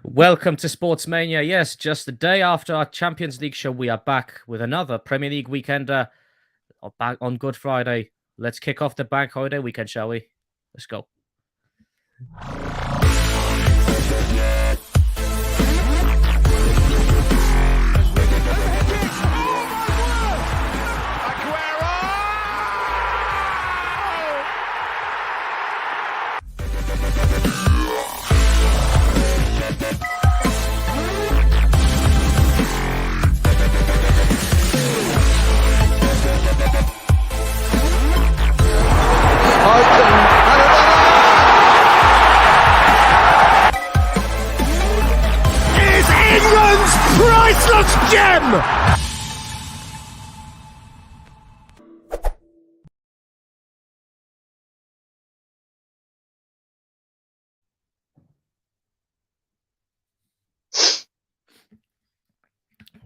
Welcome to Sportsmania. Yes, just the day after our Champions League show, we are back with another Premier League weekender back on Good Friday. Let's kick off the bank holiday weekend, shall we? Let's go. Is England's priceless gem!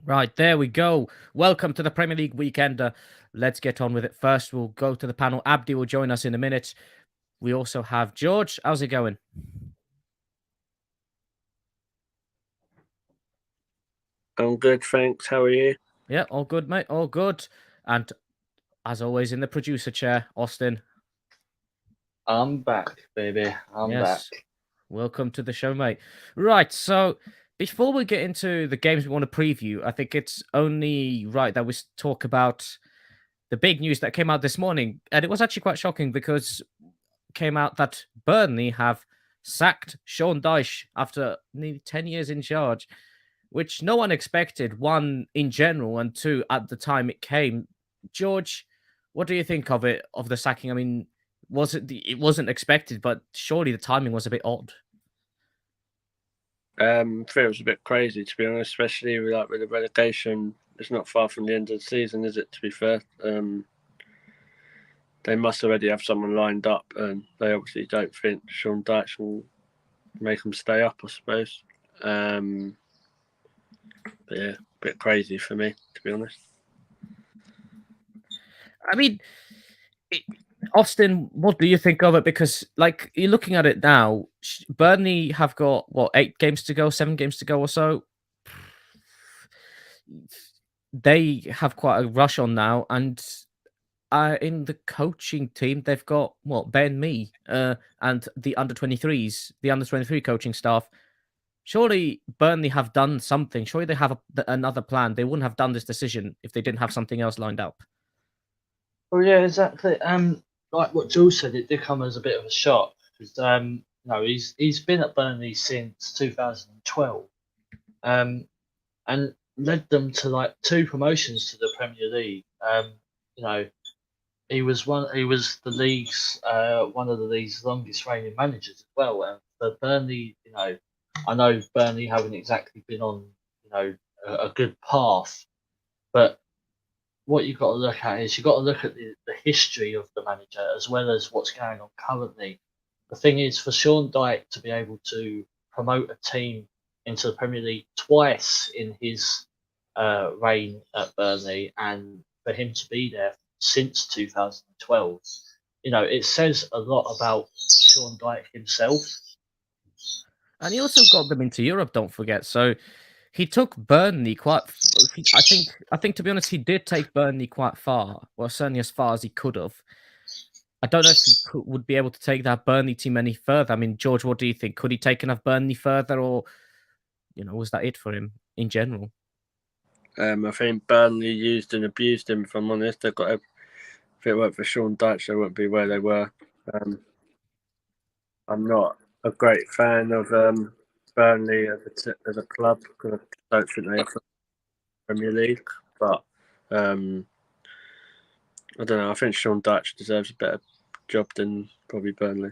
Right, there we go. Welcome to the Premier League weekender. Let's get on with it. First, we'll go to the panel. Abdi will join us in a minute. We also have George. How's it going? I'm good, thanks. How are you? Yeah, all good, mate. All good. And as always, in the producer chair, Austin. I'm back, baby. I'm back. Welcome to the show, mate. Right, so before we get into the games we want to preview, I think it's only right that we talk about the big news that came out this morning. And it was actually quite shocking because it came out that Burnley have sacked Sean Dyche after nearly 10 years in charge, which no one expected, one, in general, and two, at the time it came. George, what do you think of it, of the sacking? I mean, it wasn't expected, but surely the timing was a bit odd. I think it was a bit crazy, to be honest, especially with the relegation. It's not far from the end of the season, is it, to be fair? They must already have someone lined up, and they obviously don't think Sean Dyche will make them stay up, I suppose. But yeah, a bit crazy for me, to be honest. I mean, Austin, what do you think of it? Because, like, you're looking at it now, Burnley have got, 8 games to go, 7 games to go or so. They have quite a rush on now, and in the coaching team, they've got, Ben Mee and the under-23s, the under-23 coaching staff. Surely Burnley have done something. Surely they have another plan. They wouldn't have done this decision if they didn't have something else lined up. Well, yeah, exactly. Like what Jules said, it did come as a bit of a shock because he's been at Burnley since 2012, and led them to like 2 promotions to the Premier League. He was the league's one of the league's longest reigning managers as well. And for Burnley, I know Burnley haven't exactly been on a good path, but what you've got to look at is you've got to look at the history of the manager as well as what's going on currently. The thing is, for Sean Dyche to be able to promote a team into the Premier League twice in his reign at Burnley, and for him to be there since 2012, it says a lot about Sean Dyche himself. And he also got them into Europe, don't forget. So he took Burnley I think to be honest, he did take Burnley quite far. Well, certainly as far as he could have. I don't know if he would be able to take that Burnley team any further. I mean, George, what do you think? Could he take enough Burnley further, or was that it for him in general? I think Burnley used and abused him. If I'm honest, if it weren't for Sean Dyche, they wouldn't be where they were. I'm not a great fan of Burnley as a club because I don't think they have the Premier League. But I don't know. I think Sean Dyche deserves a better job than probably Burnley.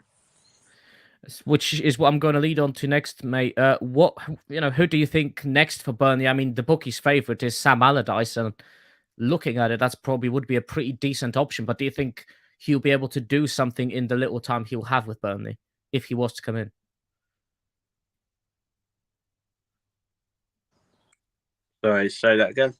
Which is what I'm going to lead on to next, mate. Who do you think next for Burnley? I mean, the bookie's favourite is Sam Allardyce, and looking at it, that's probably would be a pretty decent option. But do you think he'll be able to do something in the little time he'll have with Burnley if he was to come in? Sorry, say that again.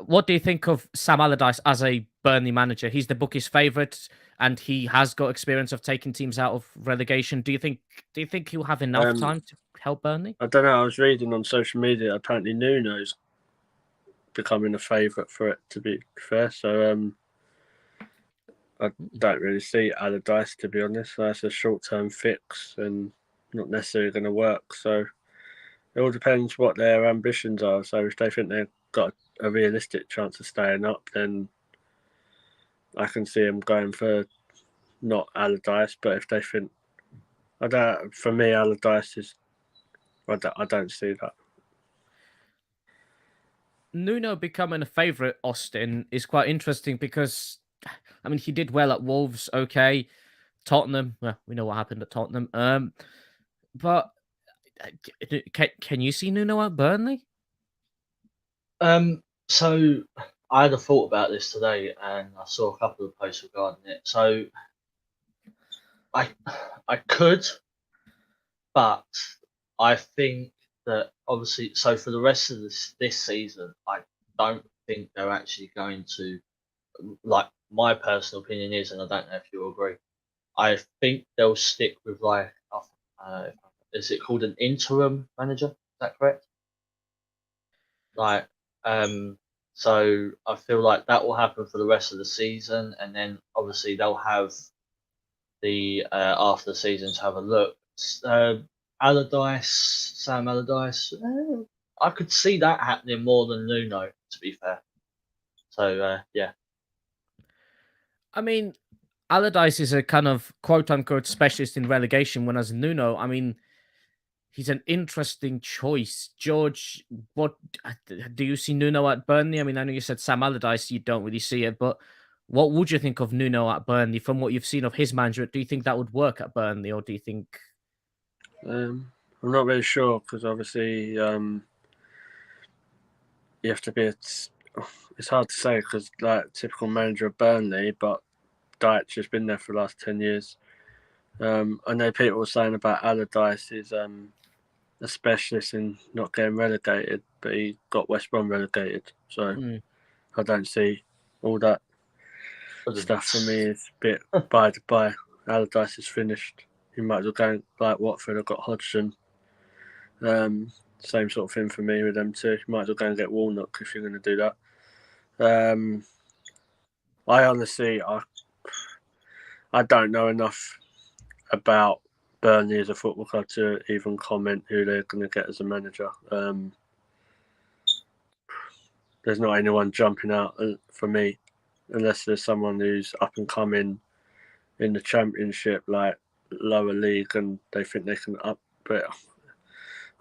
What do you think of Sam Allardyce as a Burnley manager? He's the bookie's favourite. and he has got experience of taking teams out of relegation. Do you think he'll have enough time to help Burnley? I don't know. I was reading on social media. Apparently, Nuno's becoming a favourite for it. To be fair, so I don't really see Allardyce, to be honest. That's a short-term fix and not necessarily going to work. So it all depends what their ambitions are. So if they think they've got a realistic chance of staying up, then I can see them going for not Allardyce. But if they think, for me, Allardyce is, I don't see that. Nuno becoming a favourite, Austin, is quite interesting because, I mean, he did well at Wolves, okay. Tottenham, well, we know what happened at Tottenham. But can you see Nuno at Burnley? So I had a thought about this today, and I saw a couple of posts regarding it. So I could, but I think that obviously, so for the rest of this season, I don't think they're actually going to. Like, my personal opinion is, and I don't know if you agree, I think they'll stick with is it called an interim manager? Is that correct? Like, so I feel like that will happen for the rest of the season, and then obviously they'll have the after the season to have a look. Sam Allardyce, I could see that happening more than Nuno, to be fair. So yeah. I mean, Allardyce is a kind of quote unquote specialist in relegation, whereas Nuno, I mean, he's an interesting choice. George, what do you see Nuno at Burnley? I mean, I know you said Sam Allardyce, you don't really see it, but what would you think of Nuno at Burnley from what you've seen of his management? Do you think that would work at Burnley, or do you think? I'm not really sure because obviously you have to be. It's hard to say because like typical manager of Burnley, but Dyche has been there for the last 10 years. I know people were saying about Allardyce is a specialist in not getting relegated, but he got West Brom relegated. So I don't see all that stuff for me. It's a bit by the by. Allardyce is finished. You might as well go like Watford. I've got Hodgson. Same sort of thing for me with them too. You might as well go and get Warnock if you're going to do that. I honestly, I don't know enough about Burnley as a football club to even comment who they're going to get as a manager. There's not anyone jumping out for me, unless there's someone who's up and coming in the Championship, like lower league, and they think they can up. But it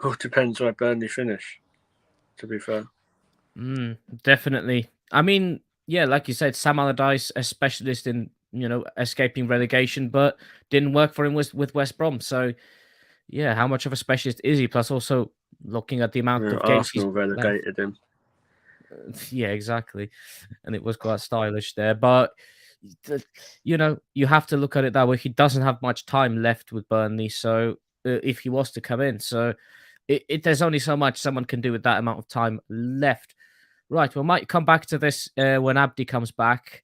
all depends where Burnley finish, to be fair. Definitely. I mean, yeah, like you said, Sam Allardyce, a specialist in escaping relegation, but didn't work for him with West Brom. So, yeah, how much of a specialist is he? Plus, also looking at the amount of games Arsenal relegated him. Yeah, exactly, and it was quite stylish there. But you have to look at it that way. He doesn't have much time left with Burnley, so if he was to come in, so there's only so much someone can do with that amount of time left. Right, we might come back to this when Abdi comes back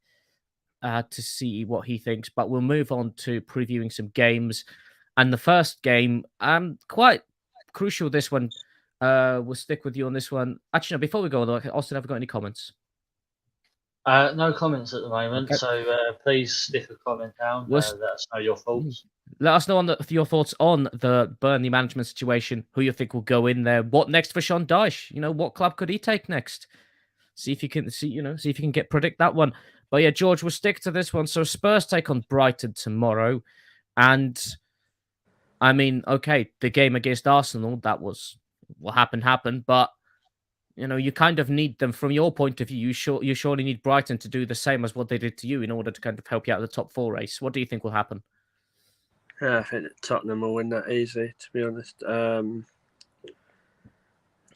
to see what he thinks, but we'll move on to previewing some games. And the first game, quite crucial, this one. We'll stick with you on this one. Actually, no, before we go, Austin, have you got any comments? No comments at the moment, Okay. so please stick a comment down. Let us know your thoughts. Let us know your thoughts on the Burnley management situation, who you think will go in there. What next for Sean Dyche? What club could he take next? See if you can predict that one. But yeah, George, we'll stick to this one. So Spurs take on Brighton tomorrow. And I mean, okay, the game against Arsenal, that was what happened. But you kind of need them from your point of view. You surely need Brighton to do the same as what they did to you in order to kind of help you out of the top 4 race. What do you think will happen? Yeah, I think Tottenham will win that easy, to be honest.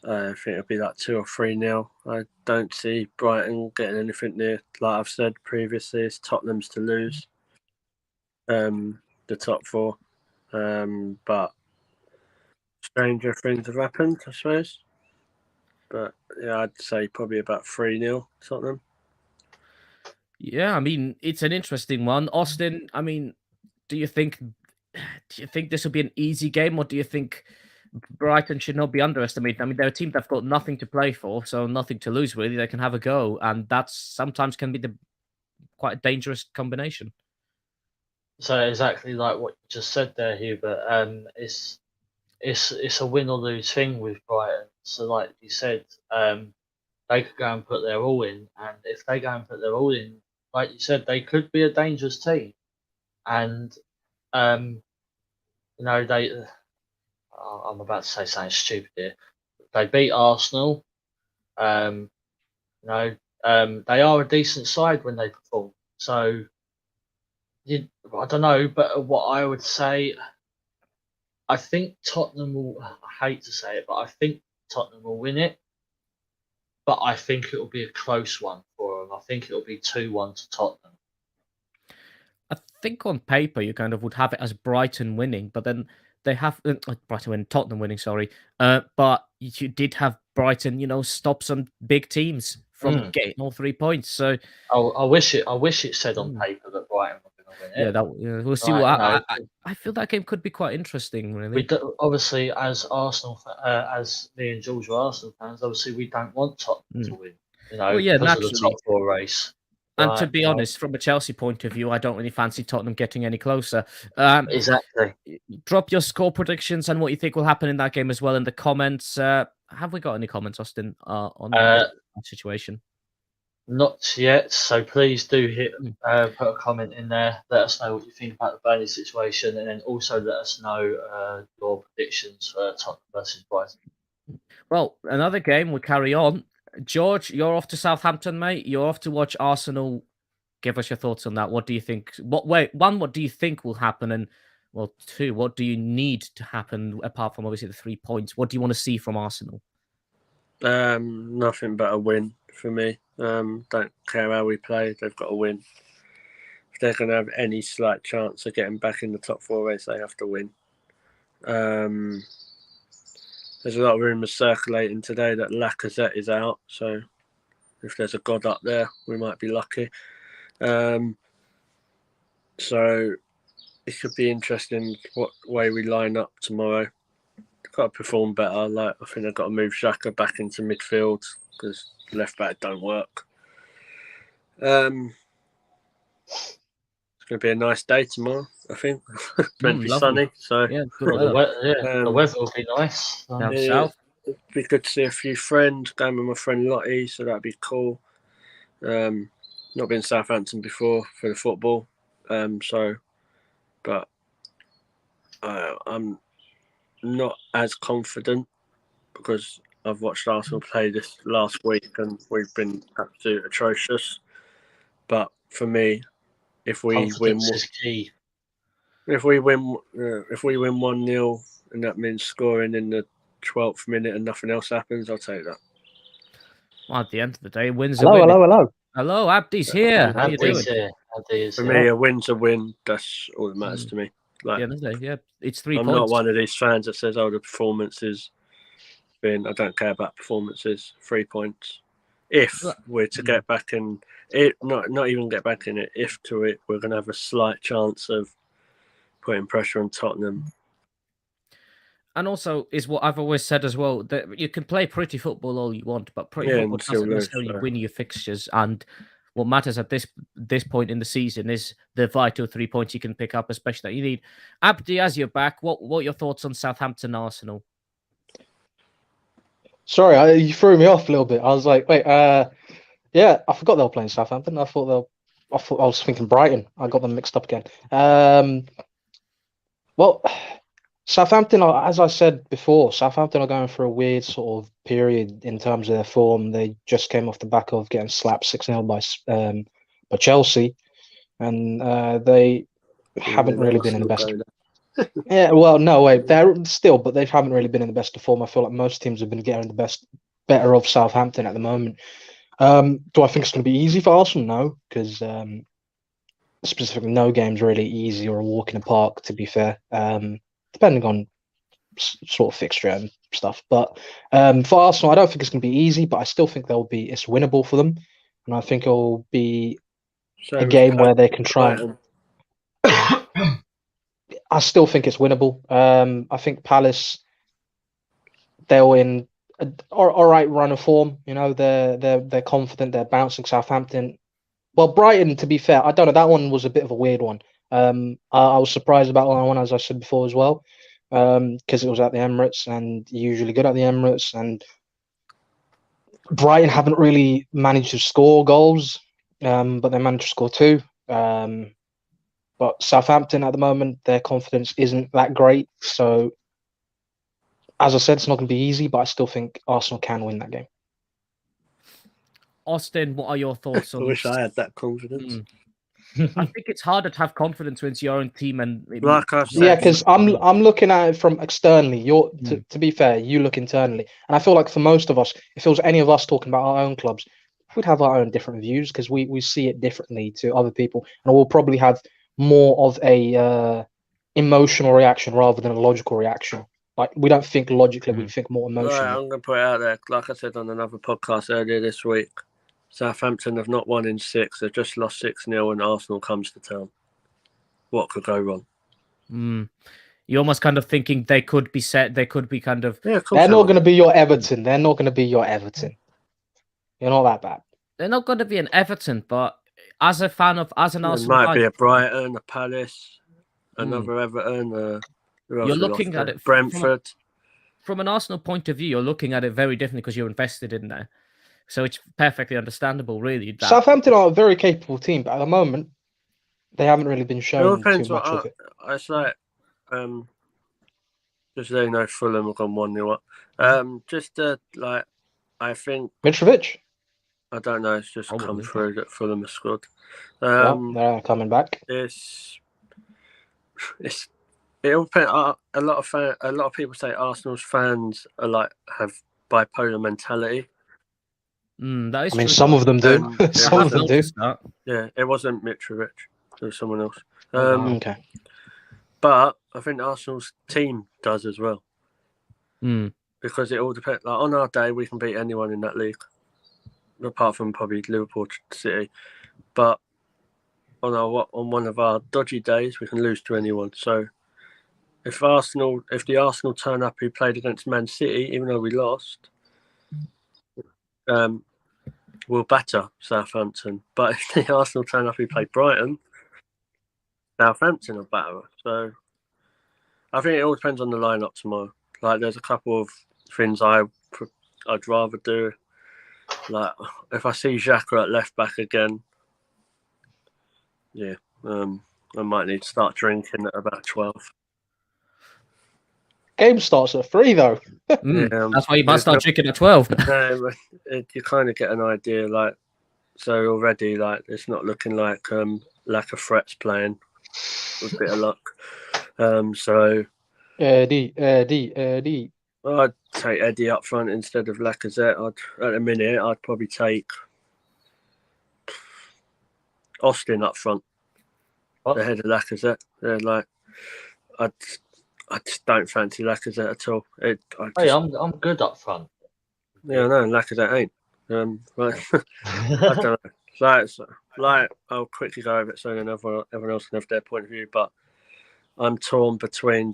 I think it'll be like 2 or 3-0. I don't see Brighton getting anything near. Like I've said previously, it's Tottenham's to lose. The top 4. But stranger things have happened, I suppose. But yeah, I'd say probably about 3-0 Tottenham. Yeah, I mean, it's an interesting one. Austin, I mean, do you think this will be an easy game, or do you think Brighton should not be underestimated? I mean, they're a team that've got nothing to play for, so nothing to lose really. They can have a go, and that's sometimes can be the quite a dangerous combination. So exactly like what you just said there, Hubert. It's a win or lose thing with Brighton. So like you said, they could go and put their all in, and if they go and put their all in, like you said, they could be a dangerous team. And you know they. I'm about to say something stupid here. They beat Arsenal. Um, you know, they are a decent side when they perform. So I don't know, but what I would say, I think Tottenham will. I hate to say it, but I think Tottenham will win it. But I think it will be a close one for them. I think it will be 2-1 to Tottenham. I think on paper you kind of would have it as Brighton winning, but then they have Brighton winning, Tottenham winning, sorry. But you did have Brighton, stop some big teams from getting all 3 points. So I wish it said on paper that Brighton were going to win it. yeah, we'll see. I feel that game could be quite interesting, really. Obviously, as Arsenal, as me and George are Arsenal fans, obviously we don't want Tottenham to win. Because of the top four race. And to be honest, from a Chelsea point of view, I don't really fancy Tottenham getting any closer. Exactly. Drop your score predictions and what you think will happen in that game as well in the comments. Have we got any comments, Austin, on the situation? Not yet, so please do put a comment in there. Let us know what you think about the Burnley situation, and then also let us know your predictions for Tottenham versus Brighton. Well, another game, we carry on. George, you're off to Southampton, mate. You're off to watch Arsenal. Give us your thoughts on that. What do you think? What do you think will happen? And well, two, what do you need to happen apart from obviously the 3 points? What do you want to see from Arsenal? Nothing but a win for me. Don't care how we play. They've got to win. If they're going to have any slight chance of getting back in the top four race, they have to win. There's a lot of rumours circulating today that Lacazette is out. So if there's a God up there, we might be lucky. So it could be interesting what way we line up tomorrow. They've got to perform better. I think they've got to move Xhaka back into midfield because left back don't work. It's going to be a nice day tomorrow, I think. Meant to be sunny, so yeah, the weather will be nice. South. It'd be good to see a few friends. Going with my friend Lottie, so that'd be cool. Not been to Southampton before for the football, but I'm not as confident because I've watched Arsenal play this last week and we've been absolutely atrocious. But for me, if we win 1-0 and that means scoring in the 12th minute and nothing else happens, I'll take that. Well, at the end of the day, wins a win. Hello, Abdi's here. How you doing? For me, a win's a win. That's all that matters to me. It's 3 points. I'm not one of these fans that says, "Oh, the performance has been." I don't care about performances. 3 points. If we're to get back in it, not even get back in it. If to it, we're going to have a slight chance of putting pressure on Tottenham. And also, is what I've always said as well, that you can play pretty football all you want, but pretty football doesn't necessarily win your fixtures. And what matters at this point in the season is the vital 3 points you can pick up, especially that you need. Abdi, as you're back, what are your thoughts on Southampton Arsenal? Sorry, you threw me off a little bit. I was like, wait, yeah, I forgot they were playing Southampton. I was thinking Brighton. I got them mixed up again. Well, Southampton, as I said before, Southampton are going through a weird sort of period in terms of their form. They just came off the back of getting slapped 6-0 by Chelsea, and they haven't really been in the best. Yeah, well, no way. They're still, but they haven't really been in the best of form. I feel like most teams have been getting better of Southampton at the moment. Do I think it's going to be easy for Arsenal? No, because specifically, no game's really easy or a walk in the park. To be fair, depending on sort of fixture and stuff. But for Arsenal, I don't think it's going to be easy, but I still think it's winnable for them, and I think it'll be a game where they can try. Brighton. I still think it's winnable. I think Palace, they're in all right run of form. You know, they're confident. They're bouncing Southampton. Well, Brighton, to be fair, I don't know. That one was a bit of a weird one. I was surprised about that one, as I said before as well, because it was at the Emirates, and usually good at the Emirates. And Brighton haven't really managed to score goals, but they managed to score 2. But Southampton at the moment, their confidence isn't that great. So, as I said, it's not going to be easy, but I still think Arsenal can win that game. Austin, what are your thoughts I on? wish I had that confidence. I think it's harder to have confidence when it's your own team, and Like I've said, Yeah, because I'm looking at it from externally. To be fair, you look internally, and I feel like for most of us, if it was any of us talking about our own clubs, we'd have our own different views because we see it differently to other people, and we'll probably have more of a emotional reaction rather than a logical reaction. Like we don't think logically, we think more emotionally. Right, I'm going to put it out there. Like I said on another podcast earlier this week, Southampton have not won in 6. They've just lost 6-0 and Arsenal comes to town. What could go wrong? You're almost kind of thinking they could be set. They could be kind of. Yeah, of course They're not will. going to be your Everton. They're not going to be your Everton. You're not that bad. They're not going to be an Everton, but as an It Arsenal might fan, be a Brighton, a Palace, another Everton. Who else You're we looking lost at there? it Brentford. from an Arsenal point of view, you're looking at it very differently because you're invested in there. So it's perfectly understandable, really. That Southampton are a very capable team, but at the moment, they haven't really been It all shown depends too much of it. It's like, just so you know, Fulham have gone 1-0 up. Like, I think, Mitrovic, I don't know, it's just come Probably. through that Fulham have scored. well, they're coming back. It all depends. A lot of people say Arsenal's fans are like have bipolar mentality. that is I mean, true. some of them do. Yeah, Some of them do. Noticed that. Yeah, it wasn't Mitrovic. It was someone else. Okay. But I think Arsenal's team does as well. Mm. Because it all depends. Like on our day, we can beat anyone in that league, apart from probably Liverpool City. But on one of our dodgy days, we can lose to anyone. So if the Arsenal turn up who played against Man City, even though we lost, we'll batter Southampton. But if the Arsenal turn up who played Brighton, Southampton will batter us. So I think it all depends on the lineup tomorrow. Like there's a couple of things I'd rather do. Like if I see Xhaka at left back again, yeah, I might need to start drinking at about 12. Game starts at 3 though. Yeah, That's why you must start drinking at 12. You kind of get an idea, like so already. Like it's not looking like lack of threats playing with a bit of luck. So Eddie. I'd take Eddie up front instead of Lacazette. At the minute, I'd probably take Austin up front ahead of Lacazette. Yeah, like I just don't fancy Lacazette at all. I'm good up front. Yeah, I know Lacazette ain't. I don't know. Like I'll quickly go over it so then everyone else can have their point of view. But I'm torn between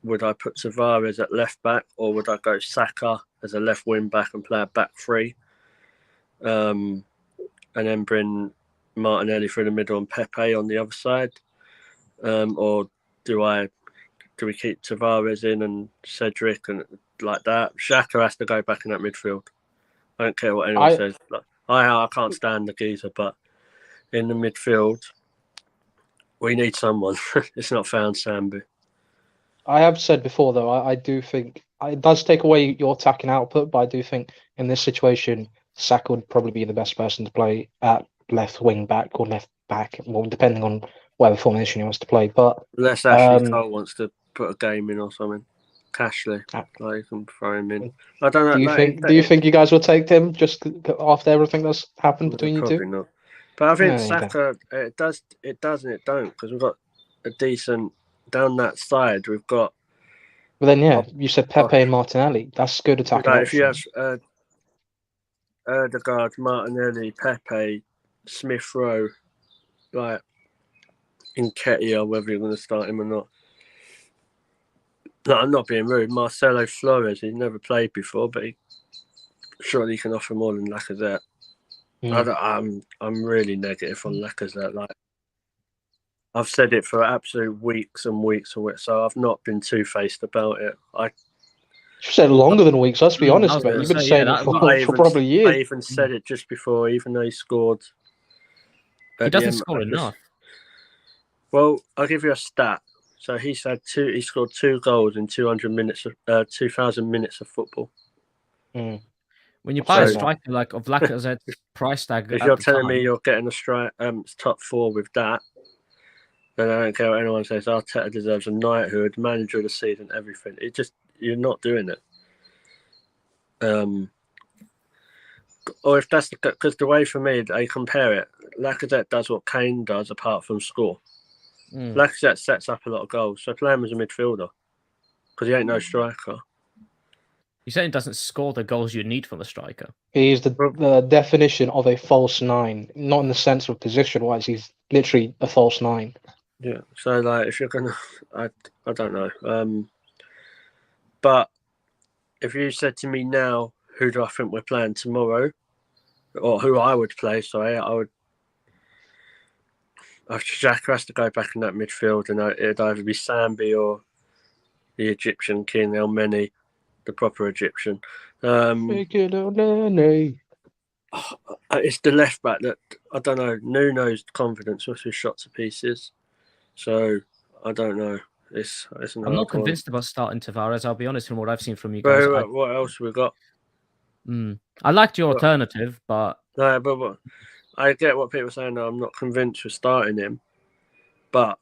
would I put Tavares at left back or would I go Saka as a left wing back and play a back three, and then bring Martinelli through the middle and Pepe on the other side, or do we keep Tavares in and Cedric and like that? Xhaka has to go back in that midfield. I don't care what anyone says. Like, I can't stand the geezer, but in the midfield, we need someone. It's not found Sambi. I have said before, though, I do think it does take away your attacking output, but I do think in this situation, Saka would probably be the best person to play at left wing back or left back, well, depending on whatever formation he wants to play. But unless Ashley Cole wants to put a game in or something, Cashley, like you can throw him in. I don't know. Do you think you guys will take him just after everything that's happened between you two? Probably not. But I think Saka, it does and it don't, because we've got a decent down that side. We've got. But then, you said Pepe and Martinelli. That's good attacking. Like if you have Erdegaard, Martinelli, Pepe, Smith Rowe, like Nketiah, whether you're going to start him or not. No, I'm not being rude. Marcelo Flores, he's never played before, but surely he can offer more than Lacazette. I'm really negative on Lacazette. Like, I've said it for absolute weeks and weeks and weeks, so I've not been two-faced about it. You've said it longer than weeks. Let's be I honest, was mate. gonna You've been say, saying yeah, it that- for probably years. I even said it just before, even though he scored. He at the doesn't end. score enough. Well, I'll give you a stat. So he scored 2 goals in 2,000 minutes of football. Mm. When you buy a So- striker like of Lacazette's price tag, If at you're the telling me time- you're getting a top 4 with that, then I don't care what anyone says. Arteta deserves a knighthood, manager of the season, everything. You're not doing it. Or if that's because the way for me they compare it, Lacazette does what Kane does apart from score. Mm. Lacazette sets up a lot of goals, so play him as a midfielder because he ain't no striker. He certainly doesn't score the goals you need from a striker. He's the definition of a false 9, not in the sense of position-wise. He's literally a false 9. Yeah. So like, if you're gonna, I don't know. But if you said to me now, who do I think we're playing tomorrow, or who I would play? Sorry, Xhaka has to go back in that midfield, and it'd either be Sambi or the Egyptian king El Meni, the proper Egyptian. It's the left back that I don't know. Nuno's confidence was his shot to pieces, so I don't know. It's I'm not convinced about starting Tavares. I'll be honest, from what I've seen from you guys. What else we got? I liked your Well- alternative, but No, but I get what people are saying. I'm not convinced with starting him, but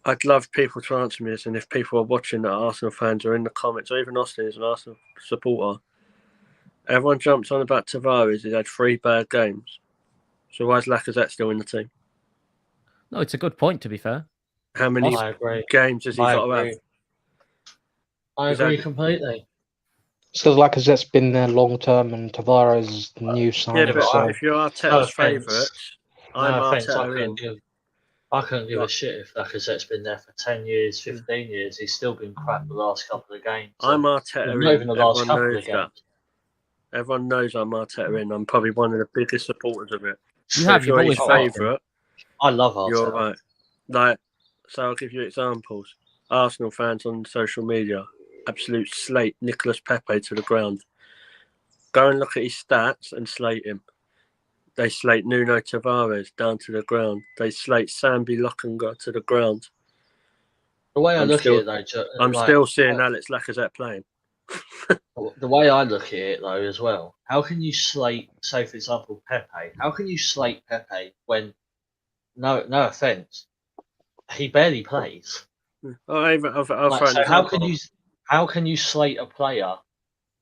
I'd love people to answer me this. And if people are watching that are Arsenal fans or in the comments, or even Austin is an Arsenal supporter, everyone jumps on about Tavares. He's had 3 bad games. So why is Lacazette still in the team? no, it's a good point, to be fair. How many I agree. games has he I got to have? agree. I Is agree that- completely. It's because Lacazette's been there long term and Tavares is the new Yeah, signing. but so if you're No Arteta's offence. favourites, I'm No offence, Arteta in. I couldn't give a Like- shit if Lacazette's been there for 10 years, 15 years. He's still been crap the last couple of games. I'm Well, Arteta not even in. the last Everyone couple knows of that. games. Everyone knows I'm Arteta in. I'm probably one of the biggest supporters of it. You But have, if you've you're always his backed him. favourite, I love Arteta. you're right. Like, so I'll give you examples. Arsenal fans on social media, absolute slate Nicolas Pepe to the ground. Go and look at his stats and slate him. They slate Nuno Tavares down to the ground. They slate Sambi Lokonga to the ground. The way I I'm look still- at it, though, I'm like, still seeing Alex Lacazette playing. the way I look at it, though, as well, how can you slate, say, for example, Pepe? How can you slate Pepe when, no offence, he barely plays? I'll Like, throw an so example. how can you slate a player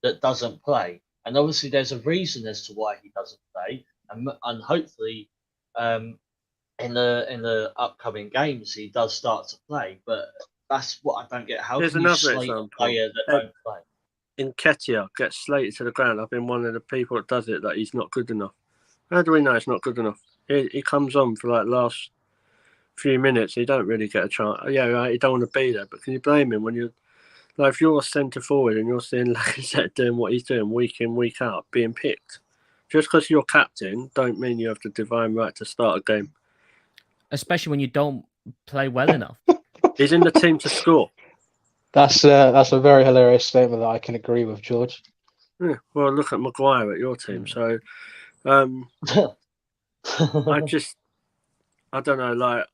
that doesn't play? And obviously, there's a reason as to why he doesn't play, and hopefully, in the upcoming games, he does start to play. But that's what I don't get. How Here's can you another slate example. a player that don't play? Nketiah gets slated to the ground. I've been one of the people that does it, that he's not good enough. How do we know it's not good enough? He comes on for like last few minutes. He don't really get a chance. Yeah, right, he don't want to be there. But can you blame him when you're like, if you're a centre forward and you're seeing Lacazette doing what he's doing week in, week out, being picked? Just because you're captain, don't mean you have the divine right to start a game. Especially when you don't play well enough. He's in the team to score. that's a very hilarious statement that I can agree with, George. Yeah, well, look at Maguire at your team. So, I don't know. Like,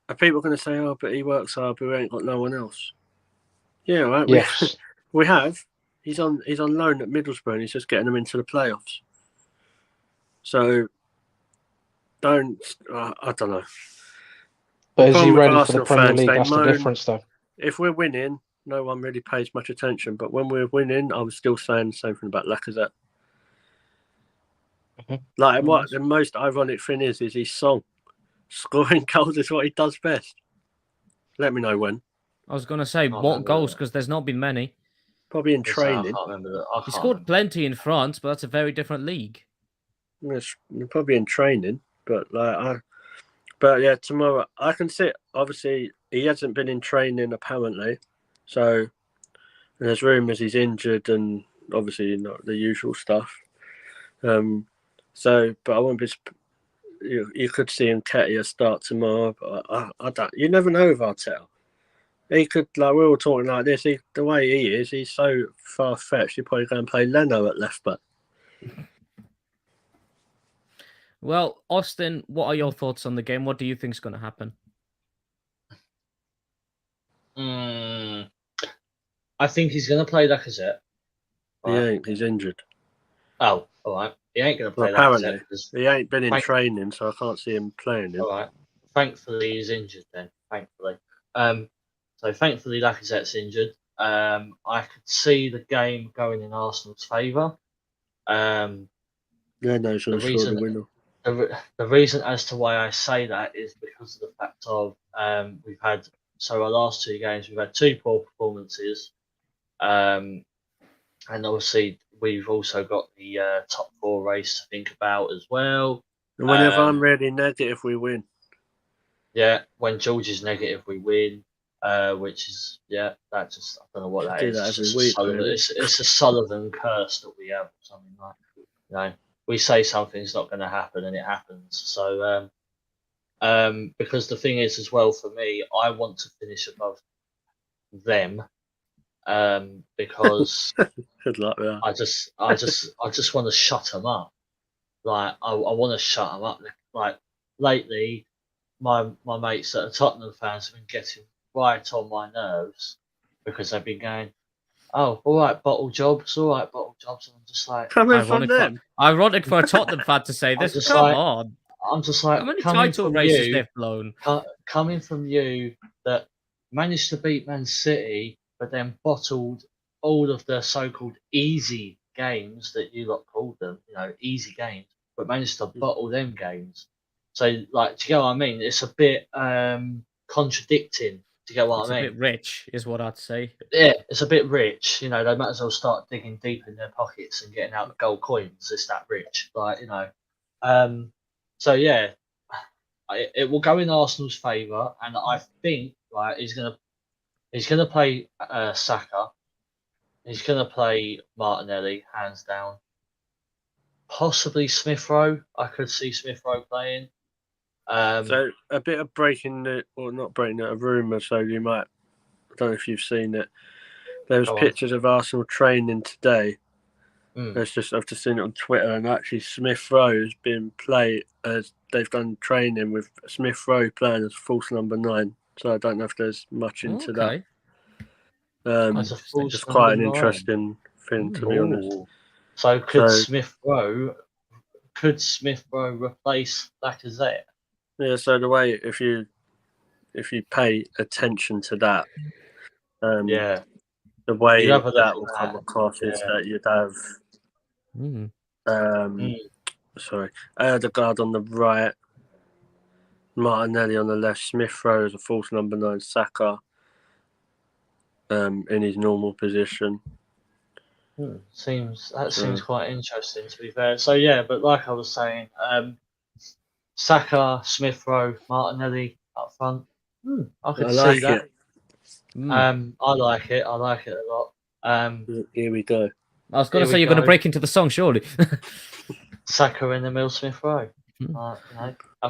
are people going to say, "Oh, but he works hard, but we ain't got no one else"? Yeah, right. Yes. We have. He's on loan at Middlesbrough, and he's just getting them into the playoffs. So, I don't know. But is he problem with ready for the Arsenal Premier fans, League? they That's the moan. difference, though. If we're winning, no one really pays much attention. But when we're winning, I was still saying the same thing about Lacazette. Mhm. Like, what the most ironic thing is his song. Scoring goals is what he does best. Let me know when. I was going to say, Oh, what no, goals? no. Because there's not been many. Probably in I training. can't remember that. I He can't scored remember. plenty in France, but that's a very different league. They're probably in training, but but yeah, tomorrow I can see. Obviously, he hasn't been in training apparently, so there's rumours he's injured, and obviously not the usual stuff. But I won't be. You could see Nketiah start tomorrow, but I don't. You never know with Arteta. He could, like we were talking like this. The way he is, he's so far fetched. He'd probably go and play Leno at left back. Well, Austin, what are your thoughts on the game? What do you think is going to happen? I think he's going to play Lacazette. He ain't. He's injured. Oh, all right. He ain't going to play apparently, Lacazette because he ain't been in training, so I can't see him playing him. all right. Thankfully, he's injured then. Thankfully. So thankfully, Lacazette's injured. I could see the game going in Arsenal's favour. Leno's going to score the winner. The reason as to why I say that is because of the fact of we've had our last 2 games we've had 2 poor performances, and obviously we've also got the top 4 race to think about as well. And whenever I'm really negative, we win. Yeah, when George is negative, we win. Which is that just I don't know what that is. That every week, really. It's a Sullivan curse that we have, or something like. We say something's not going to happen and it happens. So, because the thing is as well for me, I want to finish above them, because good luck with that. I just want to shut them up. Like I want to shut them up. Like lately, my mates that are Tottenham fans have been getting right on my nerves because they've been going, oh, all right, bottle jobs, and I'm just like, ironic for a Tottenham fan to say this. Come on, I'm just like, how many title races they've blown? Coming from you that managed to beat Man City, but then bottled all of the so-called easy games that you lot called them, easy games, but managed to bottle them games. So, like, do you get what I mean? It's a bit contradicting. Do you get what I mean? It's a bit rich, is what I'd say. Yeah, it's a bit rich. They might as well start digging deep in their pockets and getting out the gold coins. It's that rich, So yeah, it will go in Arsenal's favour, and I think he's gonna play Saka. He's gonna play Martinelli, hands down. Possibly Smith Rowe. I could see Smith Rowe playing. So a bit of a rumour. So you might, I don't know if you've seen it. There was pictures of Arsenal training today. I've just seen it on Twitter, and actually Smith Rowe has been played as they've done training with Smith Rowe playing as false number 9. So I don't know if there's much into that. It's just quite an interesting thing, to be honest. So could Smith Rowe replace Lacazette? Yeah, so the way if you pay attention to that, the way that will come across is that you'd have Odegaard on the right, Martinelli on the left, Smith Rowe as a false number 9, Saka in his normal position. Seems quite interesting, to be fair. So yeah, but like I was saying, Saka, Smith Rowe, Martinelli up front. I could see that. I like it. I like it a lot. Here we go. I was going to say you're going to break into the song, surely. Saka in the middle, Smith Rowe. I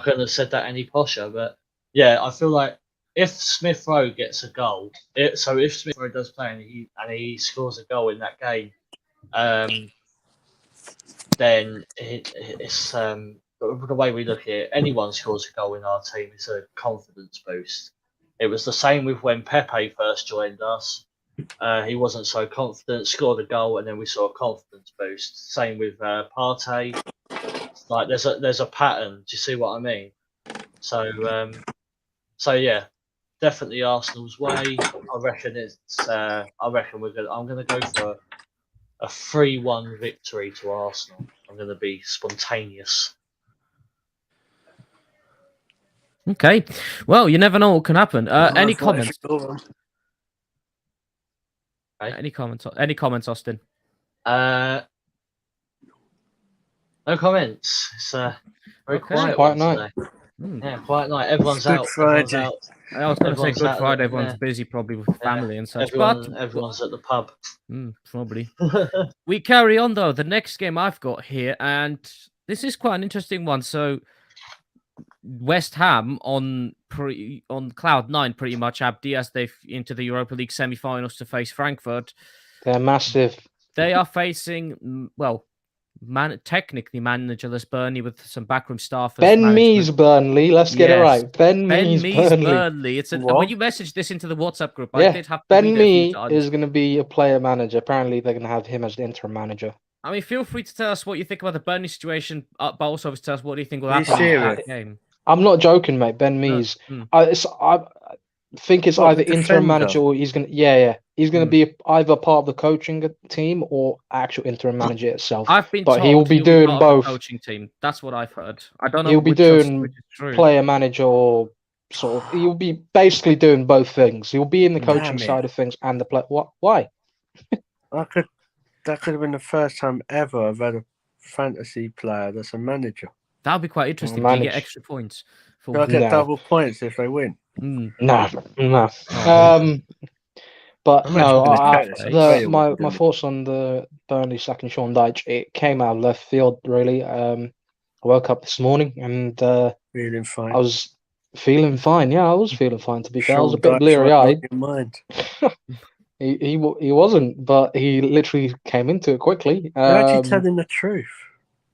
couldn't have said that any posher, but yeah, I feel like if Smith Rowe gets a goal, if Smith Rowe does play and he scores a goal in that game, then it's the way we look at it. Anyone scores a goal in our team is a confidence boost. It was the same with when Pepe first joined us. He wasn't so confident, scored a goal, and then we saw a confidence boost. Same with Partey. Like there's a pattern. Do you see what I mean? So yeah, definitely Arsenal's way. I reckon I'm gonna go for a 3-1 victory to Arsenal. I'm gonna be spontaneous. Okay, well, you never know what can happen. Any comments? Right. Any comments, Austin? No comments. It's very Okay. quiet, Quiet one night. today. Hmm. Yeah, quiet night. Everyone's Good out. Everyone's Friday. out. I was going to say Everyone's Good out, Friday. Everyone's yeah. busy probably with Yeah. family and such. But Everyone's at the pub. probably. We carry on though. The next game I've got here, and this is quite an interesting one. So West Ham on cloud nine, pretty much, Abdi, as they into the Europa League semi-finals to face Frankfurt. They're massive. They are facing technically managerless Burnley with some backroom staff. as Ben management. Mees Burnley. Let's get it Yes. right. Ben Ben Mees Mees Burnley. Burnley. It's when What? you messaged this into the WhatsApp group, Yeah, I did have to Ben read it a few Mee times. is going to be a player manager. Apparently, they're going to have him as the interim manager. I mean, feel free to tell us what you think about the Burnley situation, but also tell us what do you think will Are you happen in serious? that game. I'm not joking, mate. Ben Mees. mm. I think it's What, either the interim defender? manager or he's going to. Yeah. He's going to Mm. be either part of the coaching team or actual interim manager itself. I've been But told he will be he'll doing part of the both. coaching team. That's what I've heard. I don't know. He'll be which is doing true. player manager or sort of. He'll be basically doing both things. He'll be in the Damn coaching it. side of things and the play. What? Why? That could have been the first time ever I've had a fantasy player that's a manager. That would be quite interesting. Do you get Manage. extra points for? Do I get No. double points if they win? Mm. No. Oh. But I'm no, actually gonna I- check this. I- I'll tell you my what we're doing. thoughts on the Burnley sacking Sean Dyche, it came out of left field, really. I woke up this morning and Feeling fine. I was feeling fine. Yeah, I was feeling fine, to be fair. I was a Sean bit Dyche bleary right eyed. on your mind. He wasn't, but he literally came into it quickly. You're actually telling the truth.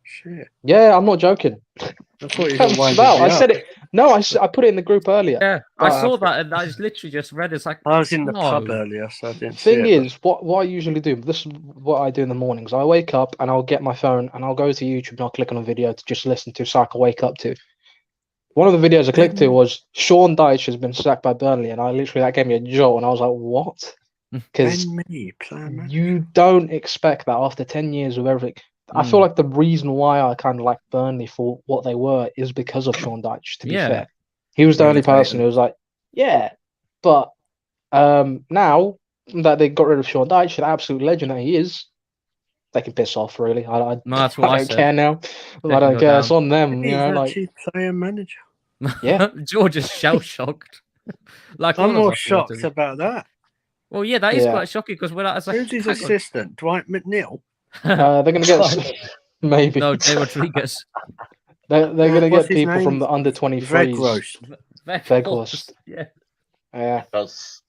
Shit. Yeah, I'm not joking. I thought you were Comes winding about. me I up. said it. No, I put it in the group earlier. Yeah, I But- saw that and I just literally just read it. It's like, I was in the No. pub earlier, so I didn't see Thing it. is, what I usually do, this is what I do in the mornings. I wake up and I'll get my phone and I'll go to YouTube and I'll click on a video to just listen to so I can wake up to. One of the videos I clicked to was Sean Dyche has been sacked by Burnley, and I literally that gave me a jolt, and I was like, "What?" Because Ben Mee, player manager. you don't expect that after 10 years of everything. I feel like the reason why I kind of like Burnley for what they were is because of Sean Dyche. To be Yeah. fair, he was the only person who was like, "Yeah," but now that they got rid of Sean Dyche, the absolute legend that he is, they can piss off. Really, I No, that's what I don't said. care now. They I can don't go care. It's down. on them. He's You know, like actually player manager. Yeah. George is shell shocked. Like I'm all of more us shocked wanted. about that. Well, yeah, that is Yeah. quite shocking because when I was like, Who's his hang on. assistant? Dwight McNeil? they're gonna get maybe No, Jay Rodriguez. they're gonna What's get his people from name? the under Greg 23s. Roast. Weghorst. Yeah. Yeah, Because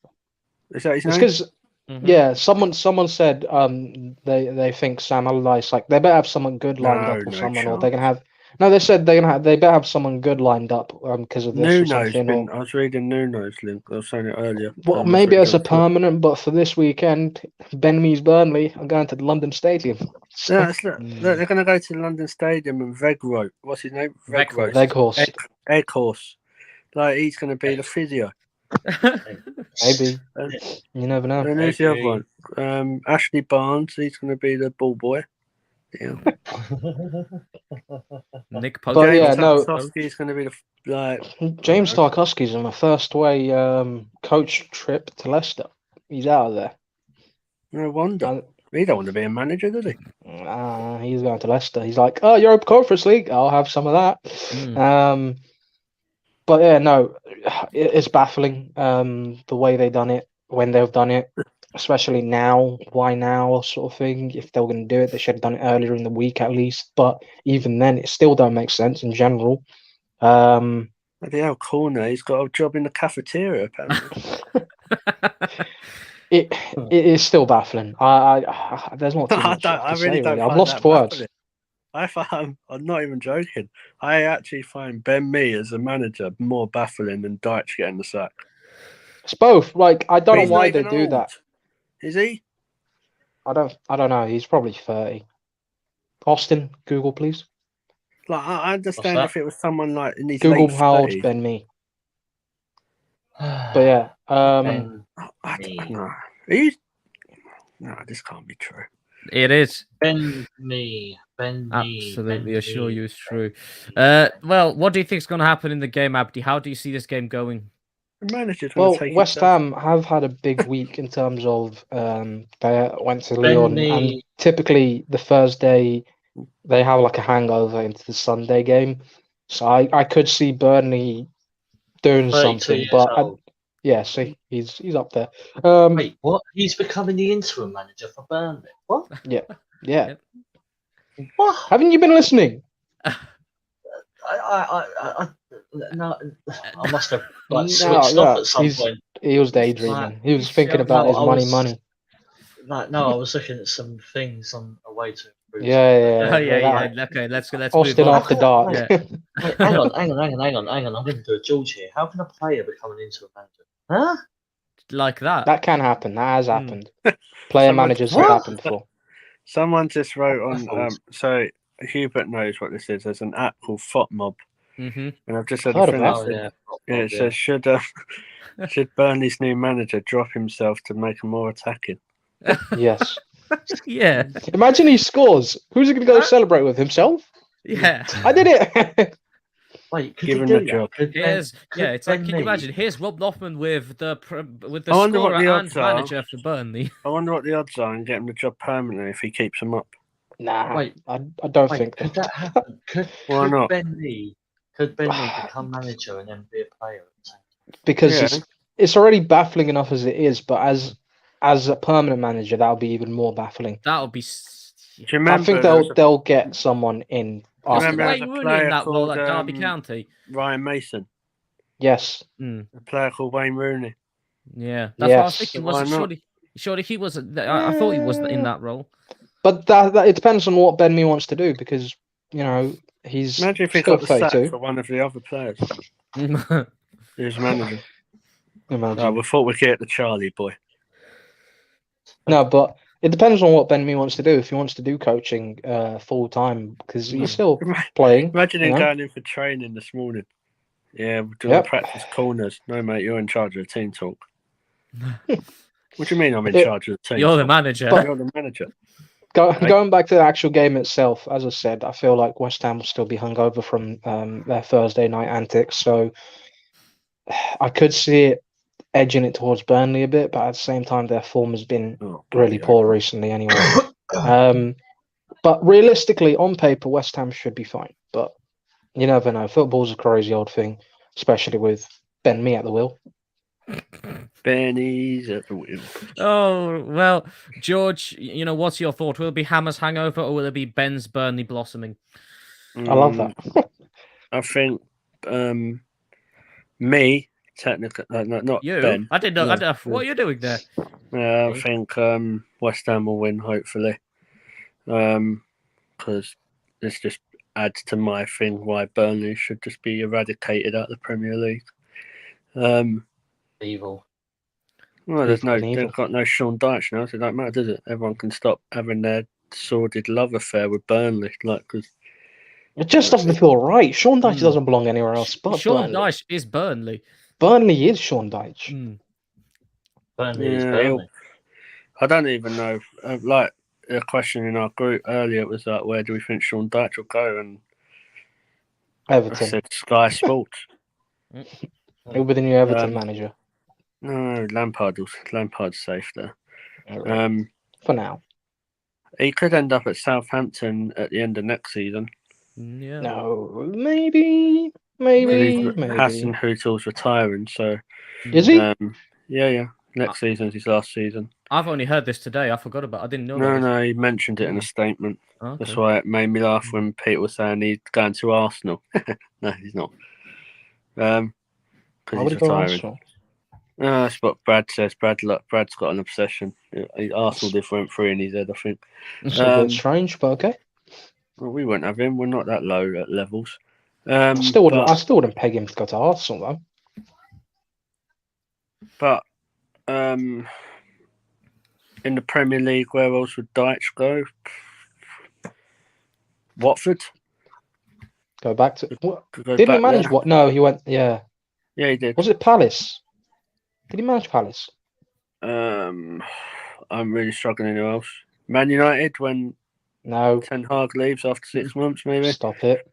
Is that his it's name? because Mhm. yeah, someone said they think Sam Allardyce, like they better have someone good lined No, up or no someone, or chance. they're gonna have. No, they said they better have someone good lined up because of this or Nuno's something. been. Or, I was reading Nuno's link. I was saying it earlier. well, maybe as a permanent, but for this weekend, Ben Mees Burnley are going to the London Stadium. So, Yeah, look, they're going to go to London Stadium and Weghorst. What's his name? Weghorst. Weghorst, Egghorst. Like he's going to be the physio. maybe And, you never know. and who's the other Maybe. one? Ashley Barnes. He's going to be the ball boy. Yeah. Nick But Pope. yeah, no. Tarkowski's going to be the James Tarkowski's on a first way coach trip to Leicester. He's out of there. No wonder. And, He don't want to be a manager, does he? he's going to Leicester. He's like, oh, Europa Conference League. I'll have some of that. Mm. But yeah, no, it's baffling the way they done it, when they've done it, especially now. Why now, sort of thing? If they were going to do it, they should have done it earlier in the week at least. But even then, it still don't make sense in general. Bloody hell, Corner. He's got a job in the cafeteria, apparently. It is still baffling. I there's not too much I to say, really don't. really. I've find lost that for words. baffling. I find, I'm not even joking. I actually find Ben Mee as a manager more baffling than Dyche getting the sack. It's both. Like I don't He's know why not they even do old. that. Is he? I don't know. He's probably 30. Austin, Google please. Like I understand that? if it was someone like in his Google late how old 30s. Ben Mee. But yeah, Ben I Mee. don't know. He's... No, this can't be true. It is. Ben Mee. Absolutely assure you it's true. Well, what do you think is going to happen in the game, Abdi? How do you see this game going? The manager's going well, to take West it down. Ham have had a big week in terms of they went to Ben Lyon, and Mee. typically the Thursday they have like a hangover into the Sunday game. So I could see Burnley doing 32 something, years but old. yeah, see, he's up there. Wait, what? He's becoming the interim manager for Burnley. What? Yeah. Yep. What? Haven't you been listening? No, I must have like No, switched no, off at some he's- point. He was daydreaming. He was thinking about No, his I money, was- money. Like, no, I was looking at some things on a way to improve. Yeah, Oh yeah, that- yeah. Okay, let's move Austin on. after dark. Yeah. Wait, hang on. I'm going to do a George here. How can a player become an interim manager? Huh? Like that. That can happen. That has Hmm. happened. Player Someone- managers What? have happened before. Someone just wrote on. Waffles. So Hubert knows what this is. There's an app called FOTMob, Mm-hmm. and I've just had Heard a of friend. that. that Oh, said- yeah. Yeah, it says should Burnley's new manager drop himself to make him more attacking? Yes. Yeah. Imagine he scores. Who's he going to go celebrate with? Himself? Yeah. I did it. Wait, could Give you him do the that? job. Could Ben- Here's could it's like, Ben can you Mee- imagine? Here's Rob Loftman with the I wonder what scorer the and odds are. manager for Burnley. I wonder what the odds are and get him the job permanently if he keeps him up. Nah, Wait. I don't Wait, think could that. that happen? Could Why not? Ben Mee become manager and then be a player at the same time? Because Yeah. it's already baffling enough as it is, but as a permanent manager, that'll be even more baffling. That would be. Do you remember I think there was a- they'll get someone in after Remember that. there's Wayne a Rooney player in that role at called, Derby County. Ryan Mason, Yes. Mm, a player called Wayne Rooney? yeah, that's what I was Yes. thinking. Why Was not? surely he was? I thought he was in that role. But that it depends on what Ben Mee wants to do because he's Imagine if he still got the sack 32. for one of the other players who's manager. Imagine. Oh, we thought we'd get the Charlie boy. No, but it depends on what Ben Mee wants to do. If he wants to do coaching full time, because he's still playing. Imagine him you know? going in for training this morning. Yeah, we're doing Yep. practice corners. No, mate, you're in charge of the team talk. What do you mean I'm in Yeah. charge of the team? You're the talk? manager. You're the manager. Going back to the actual game itself, as I said, I feel like West Ham will still be hungover from their Thursday night antics. So I could see it edging it towards Burnley a bit, but at the same time, their form has been Oh, really bloody poor recently anyway. But realistically, on paper, West Ham should be fine. But you never know. Football's a crazy old thing, especially with Ben Mee at the wheel. Benny's at the wheel. Oh well, George. What's your thought? Will it be Hammer's hangover or will it be Ben's Burnley blossoming? I love that. I think me, technically, not You? Ben. I didn't know. Yeah, I don't, what are you doing there? I think West Ham will win, hopefully. Because this just adds to my thing why Burnley should just be eradicated out of the Premier League. Evil. Well, Evil. they've got no Sean Dyche now, so it don't matter, does it? Everyone can stop having their sordid love affair with Burnley, because It just doesn't feel right. Sean Dyche Hmm. doesn't belong anywhere else but Sean Burnley. Dyche is Burnley. Burnley is Sean Dyche. Mm. Burnley is Yeah, Burnley. I don't even know. Like a question in our group earlier was like, where do we think Sean Dyche will go? And I Everton. said Sky Sports. He'll be the new Everton Um, manager No, Lampard's safe there. for now. He could end up at Southampton at the end of next season. Yeah. No, maybe. Hassan Hüttel's retiring, so Is he? yeah. Next season's his last season. I've only heard this today. I forgot about. I didn't know. No, that. no, he mentioned it in a statement. Okay. That's why it made me laugh when Pete was saying he's going to Arsenal. No, he's not. Why Because would he's he go retiring. Arsenal? That's what Brad says. Brad's got an obsession. Arsenal just went through in his head, I think. It's a bit strange, but okay. Well, we won't have him. We're not that low at levels. I still wouldn't peg him to go to Arsenal But in the Premier League, where else would Dyche go? Watford. though. Go back to what? Could go Didn't he back manage there. what? No, he went. Yeah, Yeah, he did. was it Palace? Did he manage Palace? I'm really struggling. Who else? Man United when No, Ten Hag leaves after 6 months, maybe. stop it.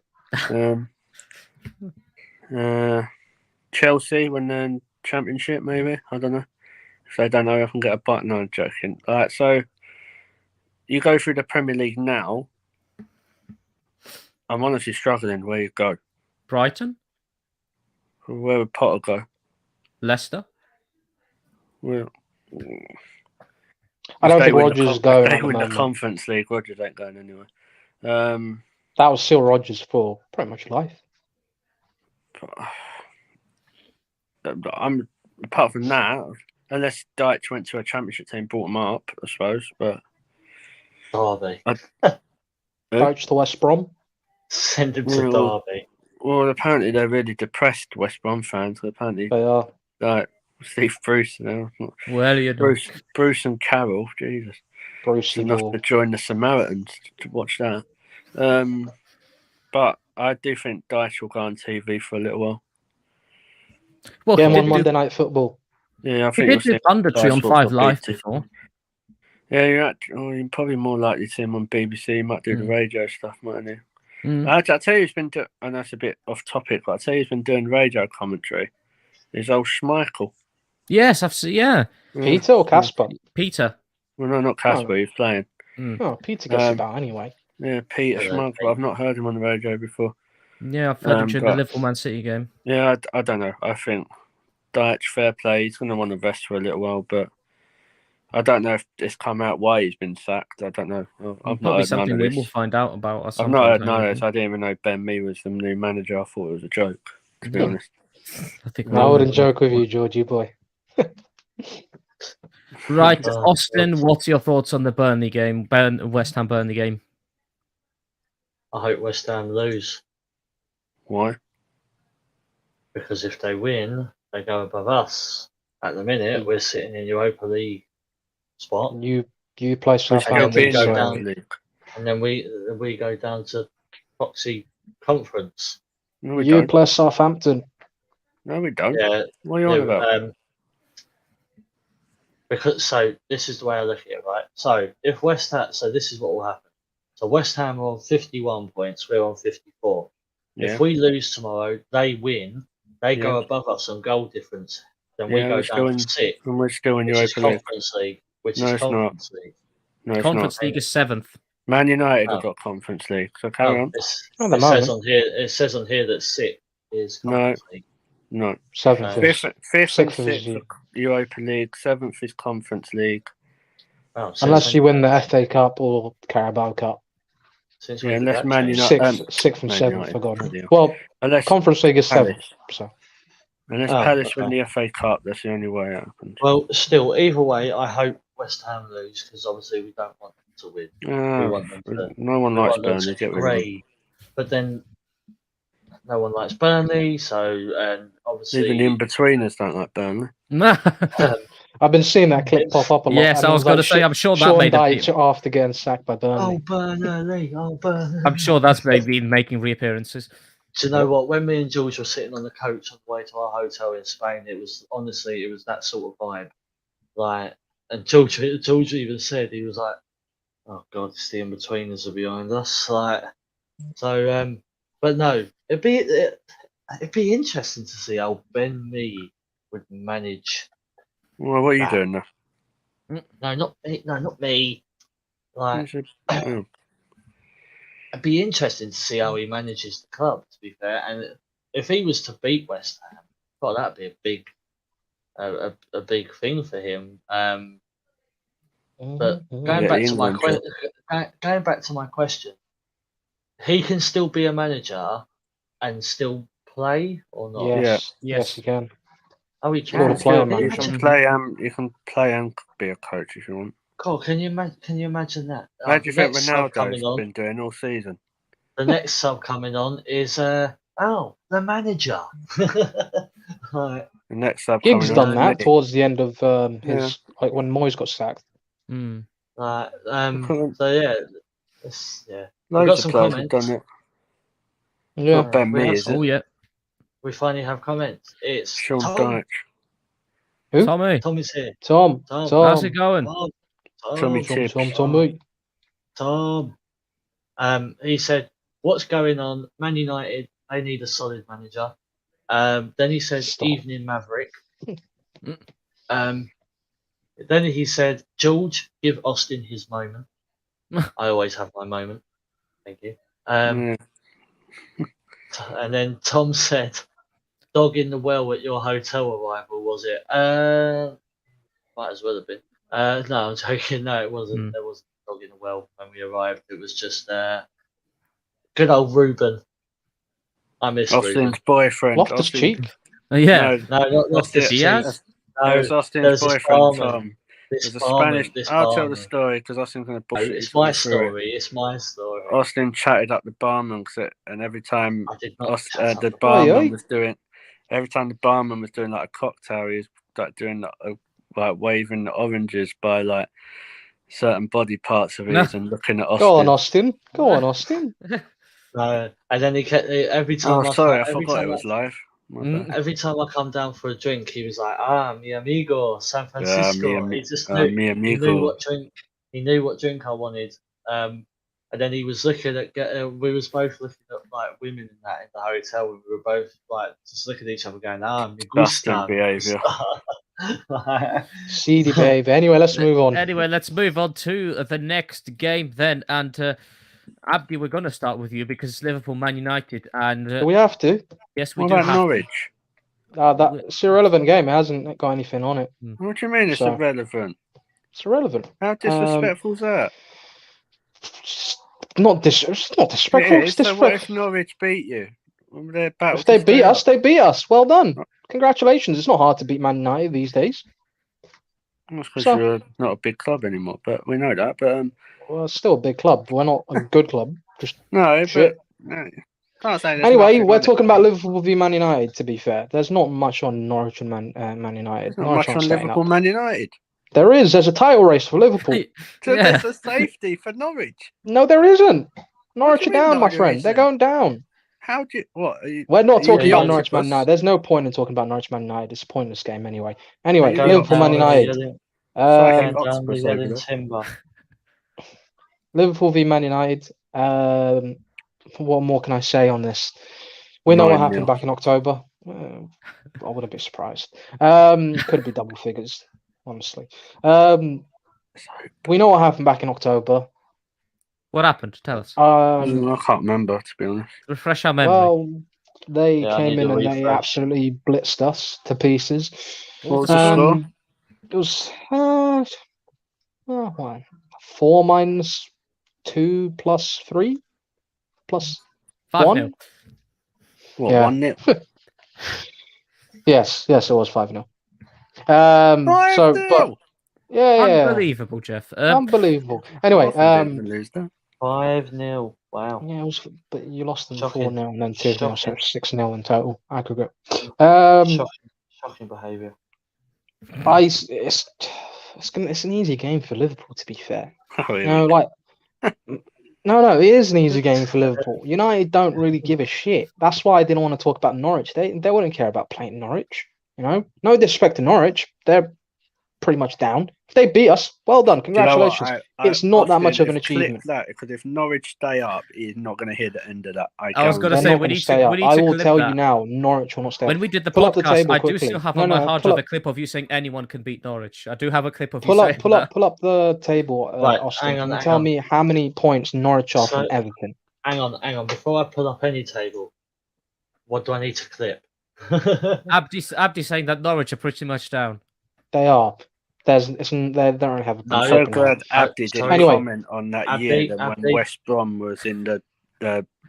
Chelsea when they're in Championship, maybe. I don't know. If they don't know, I can get a button. No, I'm joking. So you go through the Premier League now. I'm honestly struggling. Where you go? Brighton, Where would Potter go? Leicester. Well, I don't if they think win Rodgers the is going If they at the win the moment. Conference League, Rodgers ain't going anywhere. That was still Rodgers for pretty much life. I'm apart from that, unless Dyche went to a Championship team, brought them up, I suppose. But Derby. Coach to West Brom. Send him to Well, Derby. well, apparently they're really depressed West Brom fans. Apparently, They are. like Steve Bruce, Well, you know. Bruce and Carroll, Jesus, it's Brucey enough Ball. to join the Samaritans to watch that. But I do think Dyche will go on TV for a little while. Well, Game he on did, Monday Night Football. Yeah, I he think did do punditry on Dyche will 5 probably Live do- before. Yeah, you're probably more likely to see him on BBC. He might do the radio stuff, mightn't he? Mm. I tell you, he's been doing, and that's a bit off topic, but I tell you, he's been doing radio commentary. Is old Schmeichel. Yes, I've seen. Yeah, Peter or Casper? Peter. Well, no, not Casper. He's playing. Oh, Peter gets it out anyway. Yeah, Peter Hello, Schmeichel. Pete. I've not heard him on the radio before. Yeah, I've heard him during the but- Liverpool Man City game. Yeah, I don't know. I think Dyche, fair play. He's going to want to rest for a little while, but I don't know if it's come out why he's been sacked. I don't know. I've not Probably heard something none we of will this. find out about. At I've some not point, heard none of I this. I didn't even know Ben Mee was the new manager. I thought it was a joke, to be Yeah. honest. think I wouldn't joke with you, Georgie boy. Right, Oh, Austin, what's your thoughts on the Burnley game? West Ham Burnley game? I hope West Ham lose, Why? because if they win, they go above us. At the minute, we're sitting in Europa League spot, You play then we Southampton. go So down. and then we go down to proxy conference. No, we you don't. play Southampton. No, we don't. Yeah, What are you on about? because so this is the way I look at it, right? So if West Ham, so this is what will happen. So West Ham are on 51 points, we're on 54. Yeah. If we lose tomorrow, they win, they go Yeah. above us on goal difference. Then we Yeah, go we're still down in- to 6, And we're still in which is Europa League. Conference League, which No, is it's not. Conference League. No, it's Conference not. League is 7th. Man United Oh. have got Conference League, so carry Oh, on. At the it says moment. on here. It says on here that 6 is No. Conference League. No. Seventh Uh, is. Fifth and Sixth is sixth you. are Europa League. 7th is Conference League. Oh, since Unless when- you win the FA Cup or Carabao Cup. since Yeah, when did unless that Man change? United- Sixth and Man seventh, United, forgotten. bloody hell. Well, Unless Conference League is seventh. Palace. So Unless Oh, Palace win okay. the FA Cup, that's the only way it happens. Well, still, either way, I hope West Ham lose because obviously we don't want them to win. We want them to. No one We likes want them Burnley. to Get rid of them. grade. But then no one likes Burnley, so and obviously Even the in-betweeners don't like Burnley. I've been seeing that clip pop up a lot. Yes, and I it was going to like say, I'm sure that Sean made a Dyche after getting sacked by Burnley. Burnley, Burnley. I'm sure that's maybe making reappearances. Do you know what? When me and George were sitting on the coach on the way to our hotel in Spain, it was honestly, it was that sort of vibe. Like, and George even said, he was like, "Oh God, it's the in-betweeners are behind us." Like, so, but no, it'd be interesting to see how Ben Mee would manage. Well, what are you Nah. doing now? No, not me. Like, You should- it'd be interesting to see how he manages the club. To be fair, and if he was to beat West Ham, well, that'd be a big thing for him. But going Yeah, back to my England, going back to my question, he can still be a manager and still play or not? Yes, Yeah. yes, you can. Oh, he Called can. a player Can you You manager. can imagine- play and be a coach if you want. God, can you imagine that? How do you think next sub Ronaldo's been doing all season? The next sub coming on is the manager. Like, The next sub Giggs coming done on, that Lee. towards the end of his like when Moyes got sacked. Mm. like, Couldn't- so yeah, it's, yeah. Loads got of some players have comments. done it. Yeah, Not Ben we Mee, have is some- it? Oh, yeah. We finally have comments. It's Sean Tom. Dyche. Who? Tommy, Tommy's here. Tom, Tom. how's it going? Tom. Tommy Tom. Chips. Tommy. He said, "What's going on? Man United, they need a solid manager." Then he said, Stop. "Evening Maverick." Then he said, "George, give Austin his moment." I always have my moment. Thank you. Yeah. And then Tom said, "Dog in the well at your hotel arrival, was it?" Might as well have been. No, I'm joking. No, it wasn't. Hmm. There wasn't a dog in the well when we arrived. It was just good old Ruben. I miss Ruben. Austin's boyfriend. Loftus Austin- Cheek. Yeah. No, No, not that's this it. Diaz? No, it was Austin's there's this boyfriend, barman. Tom. This There's a barman, Spanish. this I'll tell barman. the story because Austin's going to No, bullshit. it's my story. It's my story. Austin chatted up the barman, and every time I did not. the Oi, barman oi. was doing, every time the barman was doing like a cocktail, he was like doing like waving the oranges by like certain body parts of No. his and looking at Austin. Go on, Austin. Go on, Austin. No, and then he kept every time. Oh, sorry, I every forgot time it was live. My Mm. bad. Every time I come down for a drink, he was like, mi amigo, San Francisco. He just knew, mi he knew amigo. what drink. He knew what drink I wanted. And then he was looking at. We was both looking at like women in the hotel. And we were both like just looking at each other, going, me Disgusting gusta. behaviour. Seedy behavior. Anyway, let's move on. Anyway, let's move on to the next game then. And Abdi, we're going to start with you because it's Liverpool Man United. And Do we have to? yes, we What do about have to. Norwich? It's irrelevant game. It hasn't got anything on it. What do you mean it's So- irrelevant? It's irrelevant. How disrespectful is that? It's not disrespectful. It It's is. So what if disrespectful. Norwich beat you? They're battle If they to stay beat us, up. they beat us. Well done. Congratulations. It's not hard to beat Man United these days. That's because So- you're not a big club anymore, but we know that. But Well, it's still a big club. We're not a good club. Just no, Shit. but no, can't say there's anyway, nothing we're on it. talking about Liverpool v Man United. To be fair, there's not much on Norwich and Man United. There's not Norwich much aren't on staying Liverpool, up. Man United. There is. There's a title race for Liverpool. So Yeah. there's a safety for Norwich. No, there isn't. Norwich do are you mean, down, no, my there friend. They're isn't? going down. How do you? What? Are you, We're not Are you talking the about Norwich Man octopus? United. There's no point in talking about Norwich Man United. It's a pointless game anyway. Anyway, Are you Liverpool Man United. Fucking Um, octopus over there. timber. Liverpool v Man United. What more can I say on this? We know what 9-0. happened back in October. I wouldn't be surprised. Could be double figures, honestly. We know what happened back in October. What happened? Tell us. I can't remember, to be honest. Refresh our memory. Well, they Yeah, I came need in a and they refresh. absolutely blitzed us to pieces. What was the score? It was well, 4 minus 2 plus 3 plus 5-0. 1. What, Yeah. 1-0? Yes, it was 5-0. So, but yeah, Unbelievable, Jeff. unbelievable. Anyway, Lose that. 5-0. Wow. yeah, it was, but you lost them Shocking. 4-0 and then 2-0, so Shocking. 6-0 in total aggregate. Shocking behaviour. It's an easy game for Liverpool, to be fair. Oh, yeah. No, like, no, it is an easy game for Liverpool. United don't really give a shit. That's why I didn't want to talk about Norwich. They wouldn't care about playing Norwich. You know, no disrespect to Norwich. They're pretty much down. If they beat us, well done. Do you know what? Congratulations. It's not that much of an Austin, achievement. Clip that, because if Norwich stay up, he's not going to hear the end of that. I was gonna They're say, not we gonna need to- stay up. we need I to will clip tell that. you now, Norwich will not stay up. When we did the Pull up the podcast, table I do quickly. still have No, on my no, hard pull drive a up. clip of you saying anyone can beat Norwich. I do have a clip of you Pull saying up the table, Right, Austin. hang on, Can you hang tell on. me how many points Norwich are from So- Everton? Hang on. Before I pull up any table, what do I need to clip? Abdi saying that Norwich are pretty much down. They are. They don't have a No, I'm good so fucking glad hand. Abdi Sorry. didn't Anyway. comment on that Abdi, year that Abdi. when West Brom was in the,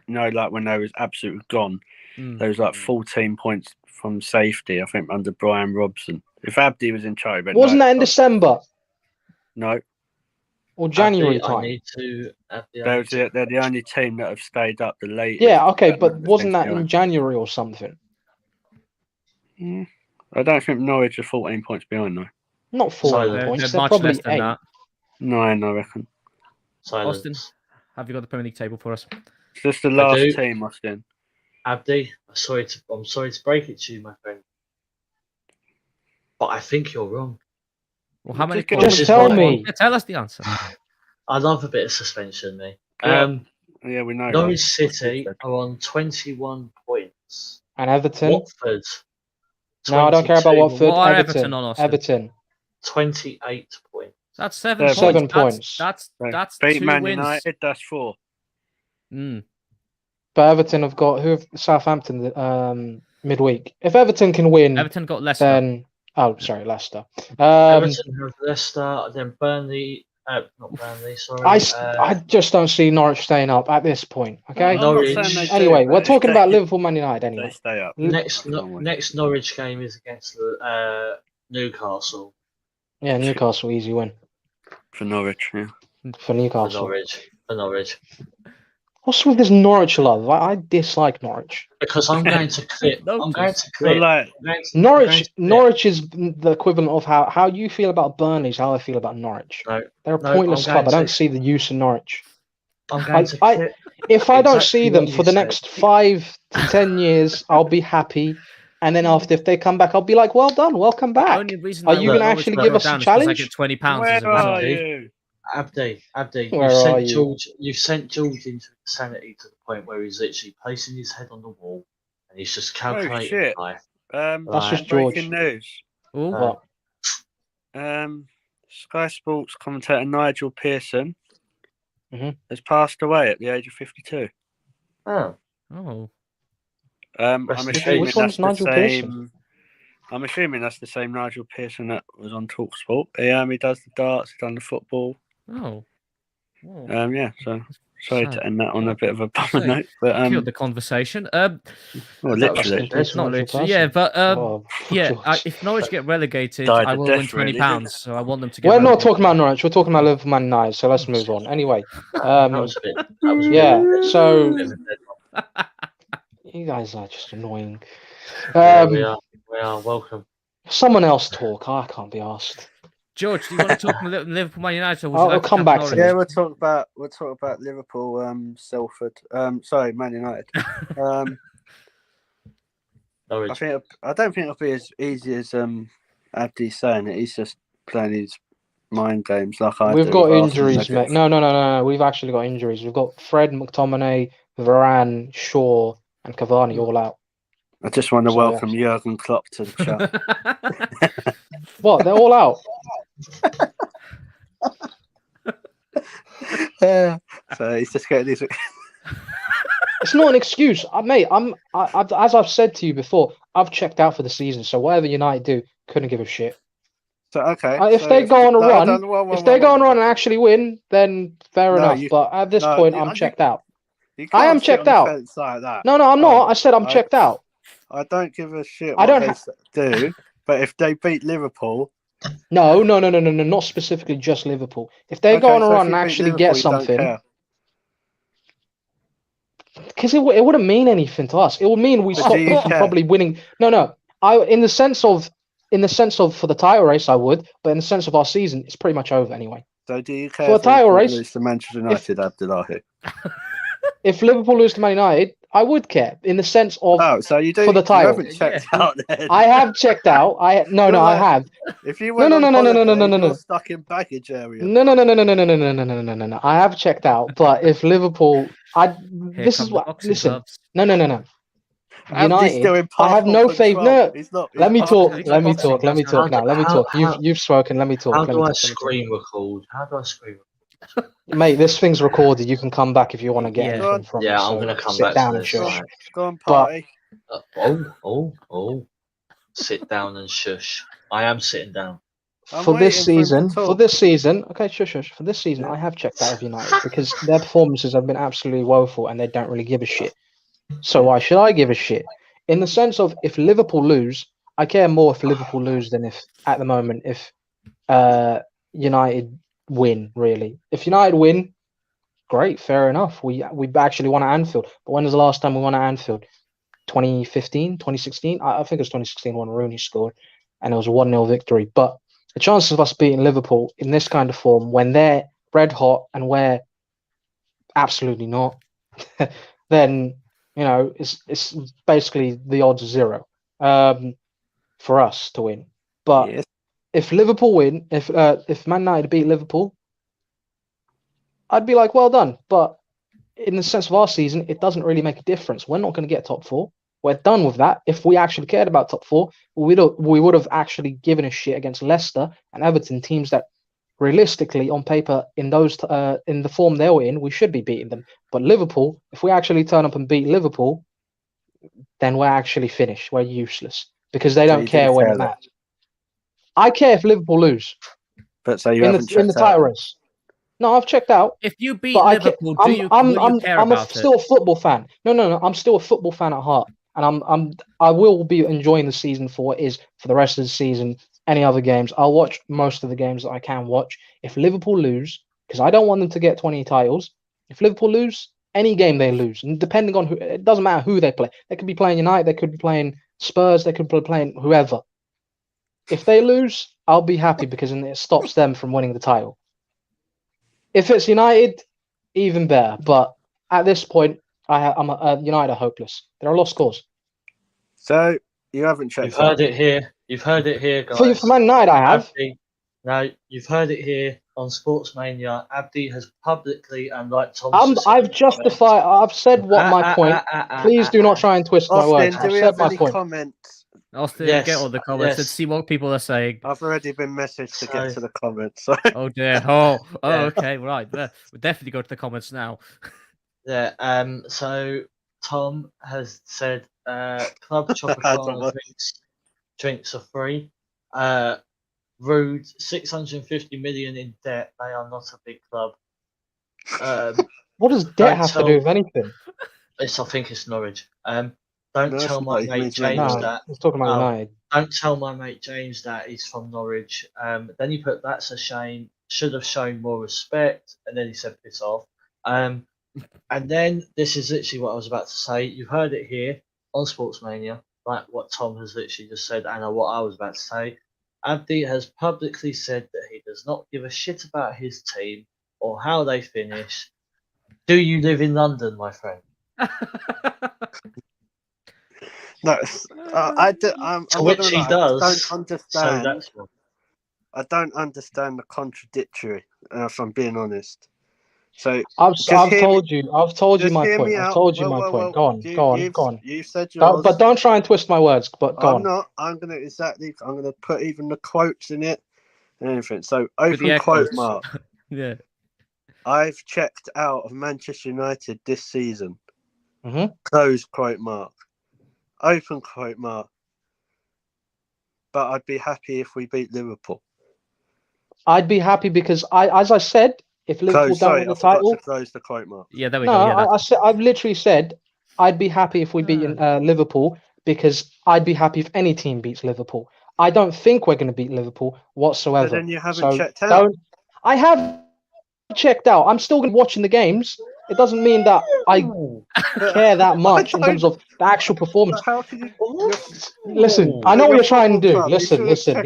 like when they was absolutely gone. Mm. There was like 14 points from safety, I think, under Brian Robson. If Abdi was in charge, but Wasn't no, that in December No, or January Abdi, I time? need to. Abdi, I they're need to- the only team that have stayed up the latest. Yeah, okay, but since wasn't that in January. January or something? I don't think Norwich are 14 points behind though. Not 14 They're- points. They're They're much probably less than 8. that. 9, I reckon. Silence. Austin? Have you got the Premier League table for us? It's just the I last do. team, Austin. Abdi, I'm sorry to break it to you, my friend, but I think you're wrong. Well, how many Just get points? on Just tell fine. me. Yeah, tell us the answer. I love a bit of suspension, me. Yeah. Yeah, we know. Norwich that. City are on 21 points. And Everton? Watford. No, I don't care about 22. Watford. What are Everton. Everton on, Austin? Everton. 28 points. That's 7 points. 7 That's- points. That's Beat two Man wins. United, that's 4. Mm. But Everton have got Southampton midweek. If Everton can win, Everton got Leicester. then Leicester. Everton have Leicester, then Burnley. Not Burnley. Sorry. I just don't see Norwich staying up at this point. Okay. I'm not Norwich. saying they do, Anyway, but we're if talking they- about Liverpool, Man United. They Anyway, stay up. Next Come on, next Norwich game is against Newcastle yeah, Newcastle easy win for Norwich. Yeah. for for Newcastle. Norwich. What's with this Norwich love? I dislike Norwich. Because I'm going to clip. I'm going to clip. Well, like, I'm going to- I'm going Norwich, to clip. Norwich is the equivalent of how you feel about Burnley is how I feel about Norwich. No, They're a no, pointless I'm club. I going don't to- see the use in Norwich. I'm going to I- clip. If I don't Exactly see them what for you the said. next 5 to 10 years, I'll be happy. And then after, if they come back, I'll be like, well done, welcome The back. only reason Are that you Norwich gonna actually will give go us a down is 'cause I challenge? get £20 where as a are result. you? Abdi, Where you've are sent you? George. You've sent George into insanity to the point where he's literally placing his head on the wall and he's just calculating shit. life. That's Right. just George. Breaking news. Ooh. What? Sky Sports commentator Nigel Pearson Mhm. has passed away at the age of 52. Oh, Oh. I'm Rest in assuming peace. Which one's that's the Nigel same. Pearson? I'm assuming that's the same Nigel Pearson that was on Talksport. He does the darts, he's done the football. Oh. Oh. Yeah. So sorry Sad. to end that on a bit of a bummer Sad. note, but Killed the conversation. well, That was literally Pearson. Not Nigel literally. Pearson. Yeah, but Oh, yeah. George. If Norwich get relegated, Died I a will death, win really, £20. didn't it? So I want them to get. We're not relegated. talking about Norwich. We're talking about Liverpool, Man United. So let's move on. Anyway, that was a bit. That was a yeah. bit. So bit of a dead one. you guys are just annoying. Yeah, we are. We are welcome. Someone else talk. I can't be asked. George, do you want to talk Liverpool Man United? Or would you I'll like to come jump back to Norwich? me. yeah, we'll talk about Liverpool, Salford. Sorry, Man United. I Norwich. I don't think it'll be as easy as Abdi's saying it. He's just playing his mind games like I We've do got with Arsenal. injuries, mate. No. We've actually got injuries. We've got Fred, McTominay, Varane, Shaw, and Cavani all out. I just want to So, welcome Jurgen Klopp to the chat. What? They're all out. So he's just getting these. It's not an excuse, mate. As I've said to you before, I've checked out for the season. So whatever United do, couldn't give a shit. So okay. If so they go on a run, if they go on a run and and actually win, then fair No, enough. you- But at this no, point, you- I'm you- checked out. you I am can't sit checked on the out. fence like that. No, I'm not. I said I'm I- checked out. I don't give a shit I what don't they ha- do, but if they beat Liverpool, No, not specifically just Liverpool. If they go okay, on a so if run you and beat actually Liverpool, get you don't something, care. because it wouldn't mean anything to us. It would mean we But stop do you them from care? probably winning. No. In the sense of for the title race, I would, but in the sense of our season, it's pretty much over anyway. So do you care For a if title Liverpool race, lose to Manchester United, Abdullahi? If Liverpool lose to Man United, I would care in the sense of Oh, so you do for the you title. haven't checked Yeah. out then. I have checked out. I like- have. If you No, went no, on no, no, no, no, no, holiday, no, no. you're stuck in baggage area. No. I have checked out. But if Liverpool, Here this come is the what. boxing Listen, gloves. no. Abdi's still in I have passport no faith. control. No, He's not. let me he's talk. he's Let me boxing talk. Let me gloves. talk now. Let me talk. You've spoken. Let me talk. How Let me do I talk. screen record? How do I screen record? Mate, this thing's recorded. You can come back if you want to get Yeah. anything from it. Yeah, I'm so gonna come sit back down to and this. shush. Right. Go on, party. Oh. Sit down and shush. I am sitting down. I'm For this waiting for him season, to for talk. this season, okay, shush. For this season, Yeah. I have checked out of United because their performances have been absolutely woeful and they don't really give a shit. So why should I give a shit? In the sense of if Liverpool lose, I care more if Liverpool lose than if at the moment if United win. Really, if United win, great, fair enough. We actually won at Anfield. But when was the last time we won at Anfield? 2015, 2016? I think it was 2016 when Rooney scored and it was a 1-0 victory. But the chances of us beating Liverpool in this kind of form when they're red hot and we're absolutely not, then it's basically the odds are zero for us to win. But Yes. if Liverpool win, if Man United beat Liverpool, I'd be like, well done. But in the sense of our season, it doesn't really make a difference. We're not going to get top four. We're done with that. If we actually cared about top four, we would have actually given a shit against Leicester and Everton, teams that realistically, on paper, in the form they were in, we should be beating them. But Liverpool, if we actually turn up and beat Liverpool, then we're actually finished. We're useless because they So don't you care didn't when care it that. matters. I care if Liverpool lose But so you in haven't the checked title out. race. No, I've checked out. If you beat But Liverpool, will you care about it? still a football fan. No. I'm still a football fan at heart, and I will be enjoying the season for what it is for the rest of the season. Any other games, I'll watch most of the games that I can watch. If Liverpool lose, because I don't want them to get 20 titles. If Liverpool lose, any game they lose, and depending on who, it doesn't matter who they play. They could be playing United, they could be playing Spurs, they could be playing whoever. If they lose, I'll be happy because it stops them from winning the title. If it's United, even better. But at this point, United are hopeless. They're a lost cause. So you haven't checked You've out. heard it here. You've heard it here, guys. For Man United, I have. Abdi, no, you've heard it here on Sportsmania. Abdi has publicly, and like Tom, I've justified. I've said what my point. Please do not try and twist my Austin, words. do I've we said have my any point. comments? Austin, Yes, get all the comments and yes. see what people are saying. I've already been messaged to get So- to the comments. So Oh dear. Oh, Yeah. okay, right. We'll definitely go to the comments now. Yeah. So Tom has said, Club That's Tropicana what- drinks are free. Rude, 650 million in debt. They are not a big club. What does debt Don't have to tell- do with anything? I think it's Norwich. Don't No, tell it's my not. It mate means James No, that. he's talking about Oh. United. Don't tell my mate James that he's from Norwich. Then he put, that's a shame. Should have shown more respect. And then he said, piss off. And then this is literally what I was about to say. You've heard it here on Sportsmania, like what Tom has literally just said, and what I was about to say. Abdi has publicly said that he does not give a shit about his team or how they finish. Do you live in London, my friend? no, I do. I'm To not which gonna he lie, does. I don't So understand. that's what. I don't understand the contradictory. If I'm being honest. So I've Just hear told you my just point. hear me I've out. told you Well, my well, point. well, Go on. You said yours. But don't try and twist my words. But go I'm on. not. I'm gonna put even the quotes in it and everything. So With the open air quote quotes. mark. Yeah. I've checked out of Manchester United this season. Mhm. Close quote mark. Open quote mark. But I'd be happy if we beat Liverpool. I'd be happy because as I said, if Liverpool Close. don't Sorry, win I the forgot title, to close the quote mark. Yeah, there we no, go. Yeah, I've literally said I'd be happy if we beat Liverpool because I'd be happy if any team beats Liverpool. I don't think we're going to beat Liverpool whatsoever. But then you haven't So checked out. don't. I have checked out. I'm still going to be watching the games. It doesn't mean that I care that much in terms of the actual performance. But how can you? Listen, I know what you're trying to do. Listen. No. Listen.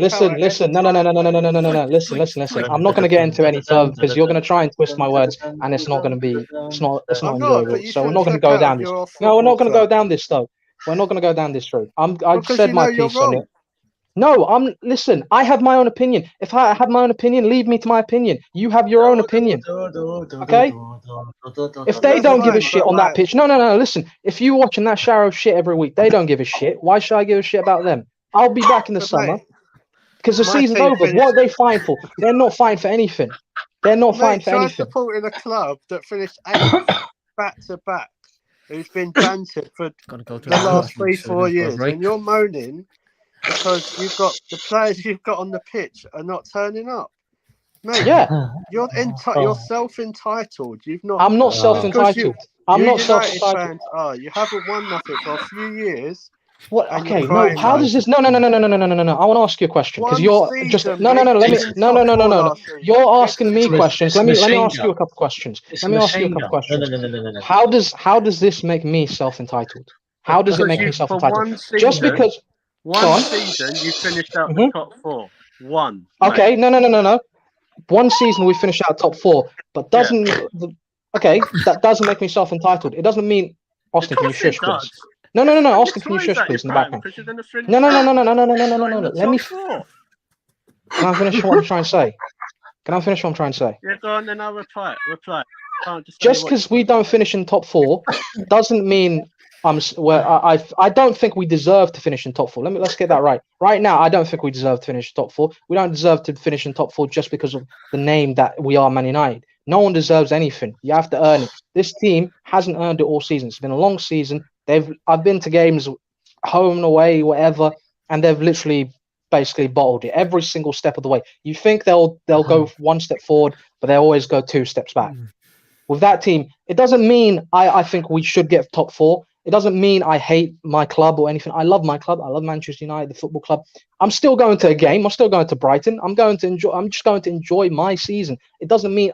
I'm not going to get into any further because you're going to try and twist my words, and it's not going to be. It's not I'm not, enjoyable. but you So we're should not going to check go out down of this. your No, we're not going to football go club. down this though. We're not going to go down this road. I've Because said you my know you're piece on wrong. it. No, listen, I have my own opinion. If I have my own opinion, leave me to my opinion. You have your own opinion. Okay? If they That's don't give a fine, shit but on that pitch, no, listen. If you're watching that Sharrow shit every week, they don't give a shit. Why should I give a shit about them? I'll be back in the But summer mate, because the my season's team over. finished- What are they fighting for? They're not fighting for anything. They're not fighting mate, for try anything. supporting a club that finished 8th back to back, who's been bantered for Gotta go to the last bathroom 3-4 soon for a years, break. and you're moaning because you've got the players you've got on the pitch are not turning up. Mate, Yeah, you're self-entitled. You've not. I'm not Because self-entitled. I'm you not United self-entitled. fans are. You haven't won nothing for a few years. What? and Okay, you're no. crying How about does this? No. I want to ask you a question because One you're just season, no. mate, Let me being no. top four last season. You're asking me It's a- questions. it's Let a me machine ask you gun. a couple questions. It's Let a me ask you a machine couple gun. questions. No. How does this make me self-entitled? How does it Because make you- me for self-entitled? one Just season- because. One Go on. season, you finished out Mhm. the top four. One. mate. Okay, no. One season we finished out top four, but doesn't. Okay, that doesn't make me self-entitled. It doesn't mean. Austin, can you shush, please? No. Austin, can you shush, please, in the background? No. Let me. Can I finish what I'm trying to say? Yeah, go on, then I'll reply. Can't just say Just what- because we don't finish in top four doesn't mean I don't think we deserve to finish in top four. Let's get that right. Right now, I don't think we deserve to finish top four. We don't deserve to finish in top four just because of the name that we are Man United. No one deserves anything. You have to earn it. This team hasn't earned it all season. It's been a long season. I've been to games, home and away, whatever, and they've literally basically bottled it every single step of the way. You think they'll go one step forward, but they always go 2 steps back. With that team, it doesn't mean I think we should get top four. It doesn't mean I hate my club or anything. I love my club. I love Manchester United, the football club. I'm still going to a game. I'm still going to Brighton. I'm just going to enjoy my season. It doesn't mean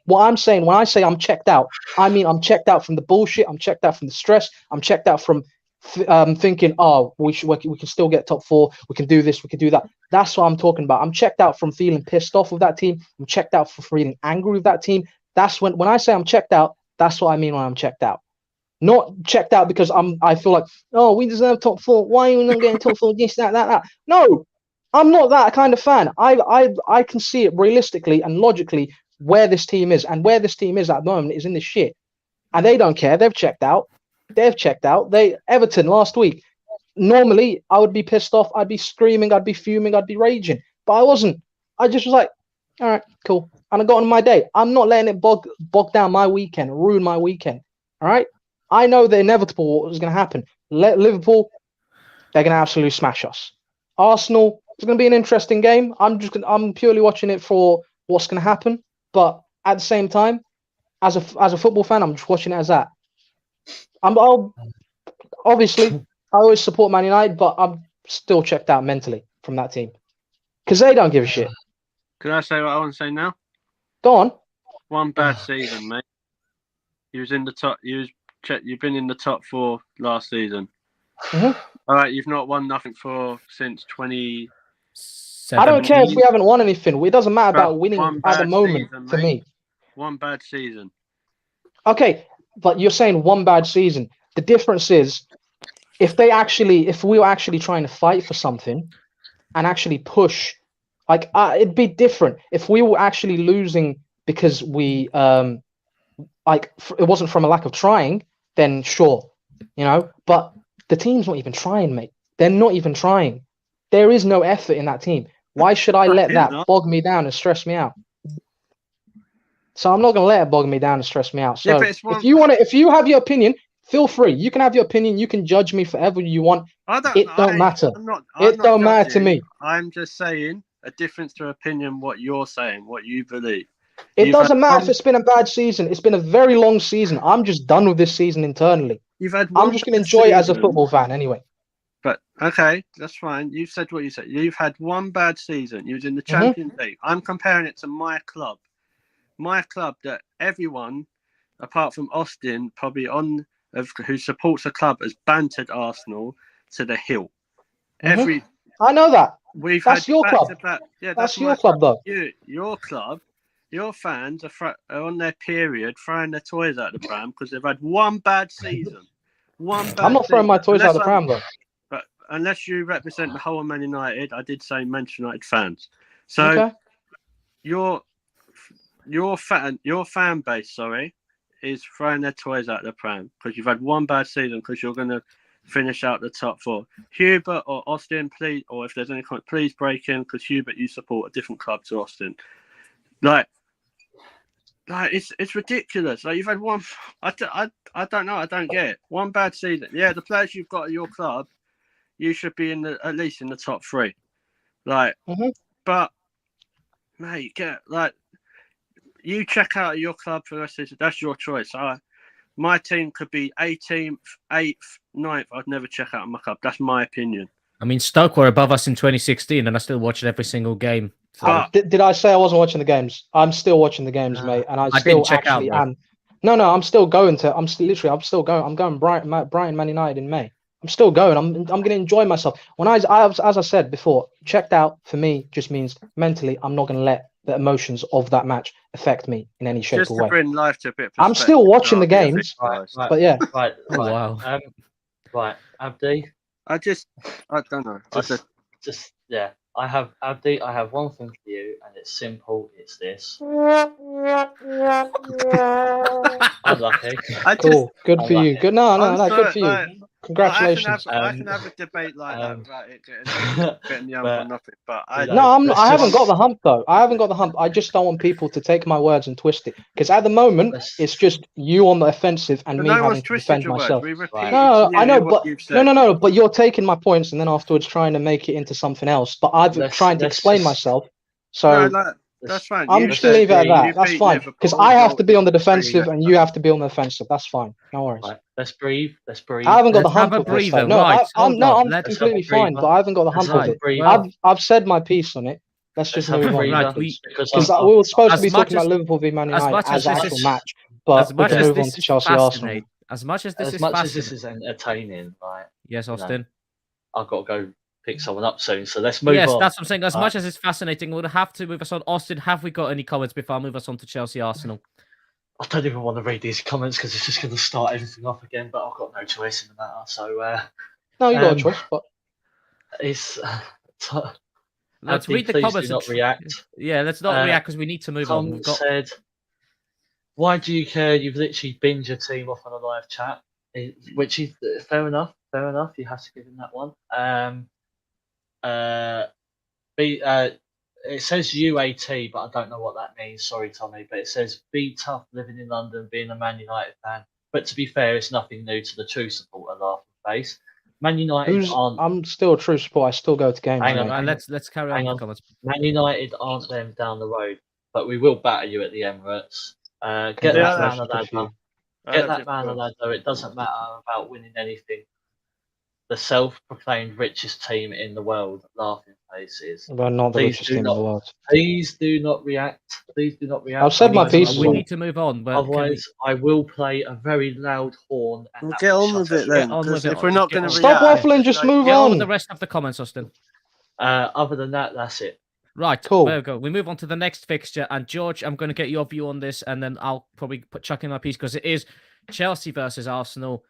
what I'm saying. When I say I'm checked out, I mean I'm checked out from the bullshit. I'm checked out from the stress. I'm checked out from thinking, oh, we can still get top four. We can do this. We can do that. That's what I'm talking about. I'm checked out from feeling pissed off with that team. I'm checked out for feeling angry with that team. That's when I say I'm checked out. That's what I mean when I'm checked out. Not checked out because I feel like, oh, we deserve top four. Why are we not getting top four? This, that. No, I'm not that kind of fan. I can see it realistically and logically where this team is, and where this team is at the moment is in the shit. And they don't care. They've checked out. Everton last week. Normally, I would be pissed off. I'd be screaming. I'd be fuming. I'd be raging. But I wasn't. I just was like, all right, cool. And I got on my day. I'm not letting it bog down my weekend, ruin my weekend. All right. I know the inevitable what was going to happen. Liverpool, they're going to absolutely smash us. Arsenal, it's going to be an interesting game. I'm purely watching it for what's going to happen. But at the same time, as a football fan, I'm just watching it as that. Obviously, I always support Man United, but I'm still checked out mentally from that team because they don't give a shit. Can I say what I want to say now? Go on. One bad season, mate. You've been in the top four last season. Mm-hmm. All right, you've not won nothing since 20. I don't care if we haven't won anything. It doesn't matter about winning at the moment season, for me. One bad season. Okay, but you're saying one bad season. The difference is if we were actually trying to fight for something and actually push, it'd be different. If we were actually losing because we it wasn't from a lack of trying, then sure, But the team's not even trying, mate. They're not even trying. There is no effort in that team. Why should I let that bog me down and stress me out? So I'm not gonna let it bog me down and stress me out. So if you have your opinion, feel free. You can have your opinion. You can judge me forever you want. It don't matter. It don't matter to me. I'm just saying a difference to opinion. What you're saying, what you believe. It doesn't matter if it's been a bad season. It's been a very long season. I'm just done with this season internally. I'm just gonna enjoy it as a football fan anyway. But okay, that's fine. You've said what you said. You've had one bad season. You was in the Champions League. I'm comparing it to my club. My club that everyone, apart from Austin, probably who supports the club, has bantered Arsenal to the hill. I know that. That's your club. Yeah, that's your club, though. Your club, your fans are on their period throwing their toys out the pram because they've had one bad season. I'm not throwing my toys out the pram, though. But unless you represent the whole of Man United, I did say Manchester United fans. So your fan base, is throwing their toys out the pram because you've had one bad season because you're going to finish out the top four. Hubert or Austin, please, or if there's any comment, please break in because Hubert, you support a different club to Austin. It's ridiculous. You've had one. I don't know. I don't get it. One bad season. Yeah, the players you've got at your club, you should be at least in the top three. But mate, you check out your club for the rest of the season. That's your choice. My team could be 18th, 8th, 9th. I'd never check out my club. That's my opinion. I mean, Stoke were above us in 2016, and I still watched every single game. So. Did I say I wasn't watching the games? I'm still watching the games, mate, and I still actually am. No, I'm still going to. I'm still going. I'm going Brighton Man United in May. I'm still going. I'm going to enjoy myself. As I said before, checked out for me just means mentally I'm not going to let the emotions of that match affect me in any shape or way. Just to bring life to a bit of I'm still watching the games, but yeah. Right. Wow. Right, Abdi. I don't know. I have Abdi. I have one thing for you, and it's simple. It's this. Unlucky. Cool. Good I for like you. it. Good. No, I'm good sorry, for you. like, Congratulations. I can have a debate like that without it getting the other But- or nothing. But you know, No, let's I haven't just- got the hump though. I haven't got the hump. I just don't want people to take my words and twist it. Because at the moment, Let's- it's just you on the offensive and but me no having one's to twisted defend your myself. words. We repeated Right. No, to I you know, what but you've said. no. But you're taking my points and then afterwards trying to make it into something else. But I've Let's- tried to let's explain just- myself. So That's fine. I'm You just gonna said leave it at you that. That's beat fine. Because Liverpool, I have to be on the Dortmund, defensive City, and you have to be on the offensive. That's fine. No worries. Right, let's breathe. Let's breathe. I haven't got the Let's have hump a of this though. breather, No, right, hold on, I'm let's completely have a fine, breather. but I haven't got the hump Let's of have a it. breather. Well, I've said my piece on it. Let's Let's just have move a on. breather. Right, Because because we were supposed to as be much talking about as- Liverpool v Man as United much as as the this actual is- match, but as we much can as move on this to is Chelsea Arsenal. fascinating, as much as this is as this fascinating. is entertaining, right? Yes, you know, Austin. I've got to go pick someone up soon, so let's move Yes, on. that's what I'm saying. As Right. much as it's fascinating, we'll have to move us on. Austin, have we got any comments before I move us on to Chelsea Arsenal? I don't even want to read these comments because it's just going to start everything off again. But I've got no choice in the matter. So No, you got a Um, choice, but it's. Let's Abdi, read the please comments. do not react. Yeah, let's not Uh, react because we need to move on. Tom We've got said, "Why do you care? You've literally binged your team off on a live chat," which is fair enough. Fair enough. You have to give him that one. It says UAT, but I don't know what that means. Sorry, Tommy, but it says be tough living in London, being a Man United fan. But to be fair, it's nothing new to the true supporter laughing face. Man United aren't. I'm still a true support. I still go to games. Hang on, mate. right, let's carry on Hang with on. the comments. Man United aren't them down the road, but we will batter you at the Emirates. Get Yeah, that man a good for ladder. you. Get that man a ladder. It doesn't matter about winning anything. The self-proclaimed richest team in the world, laughing faces. We're not the Please richest do team in not- the world. Please do not react. Please do not react. I've said my We need piece to- as We well. need to move on, but can we- Otherwise, I will play a very loud horn. And We'll that get will on shut with it everyone then. on 'cause with it. if we're not Get going to on. Stop react, waffling, just move get on with on. the rest of the comments, Austin. Other than that, that's it. Right, Cool. there we go. We move on to the next fixture, and George, I'm going to get your view on this, and then I'll probably chuck in my piece because it is Chelsea versus Arsenal.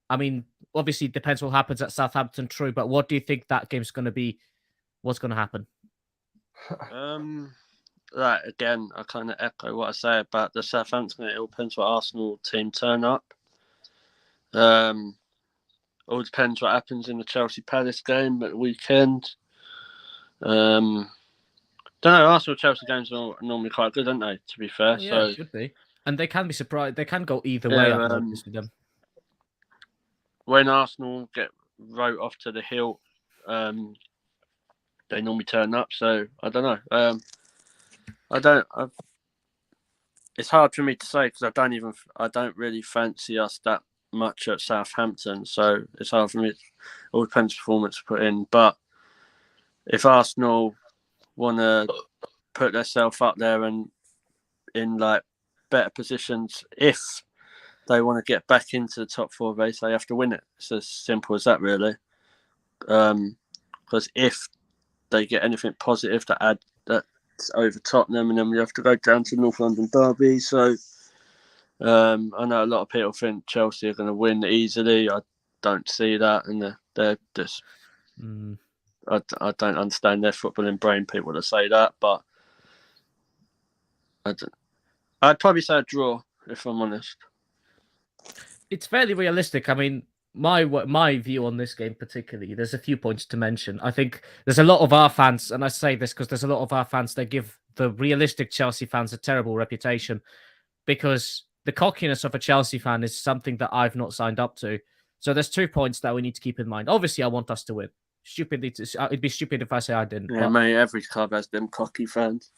I mean, obviously, it depends what happens at Southampton, true, but what do you think that game's going to be? What's going to happen? Right, again, I kind of echo what I say about the Southampton. It all depends what Arsenal team turn up. All depends what happens in the Chelsea Palace game at the weekend. Don't know. Arsenal Chelsea games are normally quite good, aren't they? To be fair, Yeah, so it should be. And they can be surprised. They can go either Yeah, way, I've noticed with them. when Arsenal get wrote off to the hilt, they normally turn up. So I don't know. It's hard for me to say because I don't really fancy us that much at Southampton. So it's hard for me. It all depends performance to put in. But if Arsenal want to put themselves up there and in like better positions, if they want to get back into the top four race, they have to win it. It's as simple as that, really. Because if they get anything positive to add, that's over Tottenham, and then we have to go down to North London derby. So I know a lot of people think Chelsea are going to win easily. I don't see that, and they're just. I don't understand their footballing brain, people that say that, but I'd probably say a draw, if I'm honest. It's fairly realistic. I mean, my view on this game particularly, there's a few points to mention. I think there's a lot of our fans, and I say this because there's a lot of our fans that give the realistic Chelsea fans a terrible reputation because the cockiness of a Chelsea fan is something that I've not signed up to. So there's 2 points that we need to keep in mind. Obviously, I want us to win. It'd be stupid if I say I didn't. Yeah, mate, every club has them cocky fans.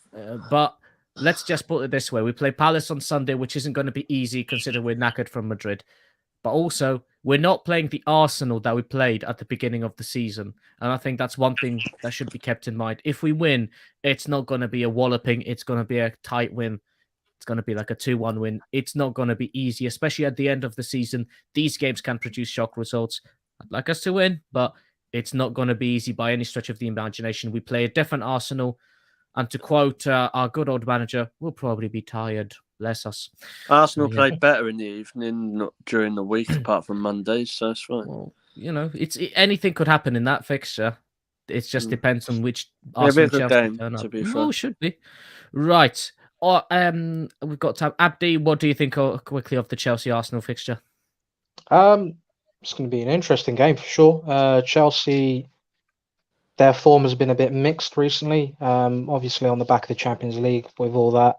But let's just put it this way. We play Palace on Sunday, which isn't going to be easy considering we're knackered from Madrid. But also, we're not playing the Arsenal that we played at the beginning of the season. And I think that's one thing that should be kept in mind. If we win, it's not going to be a walloping. It's going to be a tight win. It's going to be like a 2-1 win. It's not going to be easy, especially at the end of the season. These games can produce shock results. I'd like us to win, but it's not going to be easy by any stretch of the imagination. We play a different Arsenal. And to quote our good old manager, we'll probably be tired. Bless us. Arsenal Yeah. played better in the evening, not during the week, apart from Mondays, so it's fine. Well, anything could happen in that fixture. It just depends on which It'll be a Arsenal good Chelsea game, turn up. to be Oh, fair. should be. Right. We've got time. Abdi, what do you think quickly of the Chelsea Arsenal fixture? It's going to be an interesting game for sure. Chelsea, their form has been a bit mixed recently. Obviously on the back of the Champions League with all that.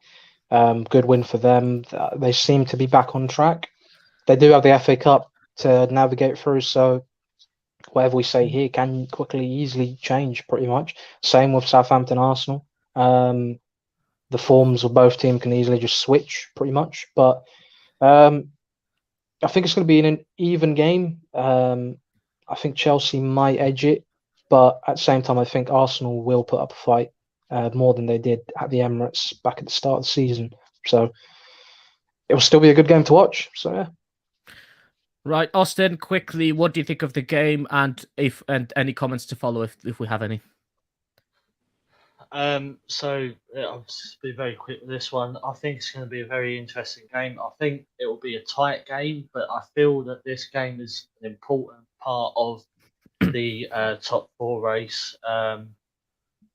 Good win for them. They seem to be back on track. They do have the FA Cup to navigate through, so whatever we say here can easily change pretty much. Same with Southampton, Arsenal. The forms of both teams can easily just switch pretty much, but I think it's going to be an even game. I think Chelsea might edge it, but at the same time, I think Arsenal will put up a fight more than they did at the Emirates back at the start of the season. So it will still be a good game to watch. So yeah. Right, Austin, quickly, what do you think of the game, and any comments to follow if we have any? So I'll just be very quick with this one. I think it's going to be a very interesting game. I think it will be a tight game, but I feel that this game is an important part of the top four race.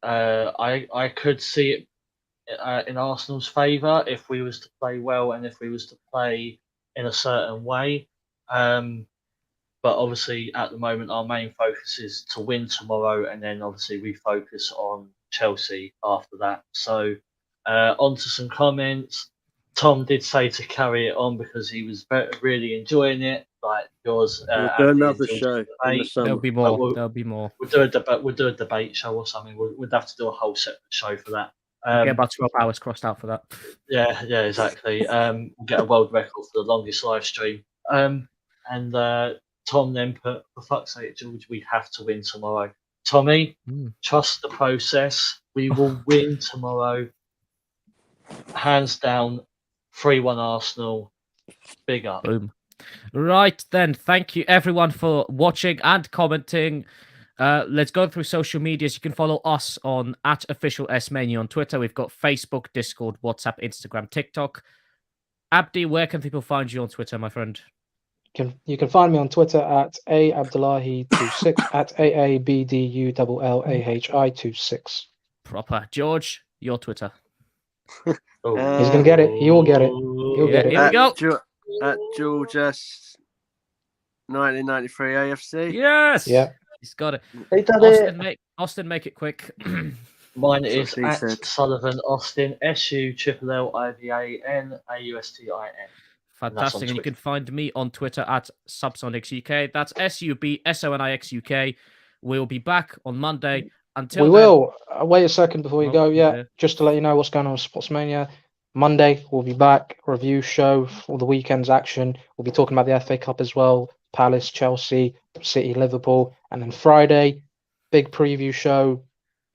I could see it in Arsenal's favour if we was to play well and if we was to play in a certain way. But obviously, at the moment, our main focus is to win tomorrow, and then obviously we focus on Chelsea after that. So, on to some comments. Tom did say to carry it on because he was really enjoying it. Like yours, We'll do another show in the summer. There'll be more. There'll be more. We'll do a debate. We'll do a debate show or something. We'd have to do a whole separate show for that. Get about 12 hours crossed out for that. Yeah, exactly. We'll get a world record for the longest live stream. And Tom then put, for fuck's sake, George, we have to win tomorrow. Tommy, trust the process. We will win tomorrow. Hands down, 3-1 Arsenal. Big up. Boom. Right then, thank you everyone for watching and commenting. Let's go through social medias. You can follow us on @officialsmenu on Twitter. We've got Facebook, Discord, WhatsApp, Instagram, TikTok. Abdi, where can people find you on Twitter, my friend? You can find me on Twitter at @Abdullahi26 @AABDULLAHI26. Proper. George, your Twitter. He's gonna get it. He will get it. He'll get it. Here we go. At George S 1993 AFC. Yes. Yeah. He's got it. He done Austin, make it quick. Mine That's is what he at said. Sullivan Austin, SULLIVAN AUSTIN. Fantastic. And you can find me on Twitter at SubsonicsUK. That's SUBSONIXUK. We'll be back on Monday. Until we then, will. Wait a second before you Oh, go. Yeah, yeah. just to let you know what's going on with Sportsmania. Monday, we'll be back. Review show for the weekend's action. We'll be talking about the FA Cup as well. Palace, Chelsea, City, Liverpool. And then Friday, big preview show.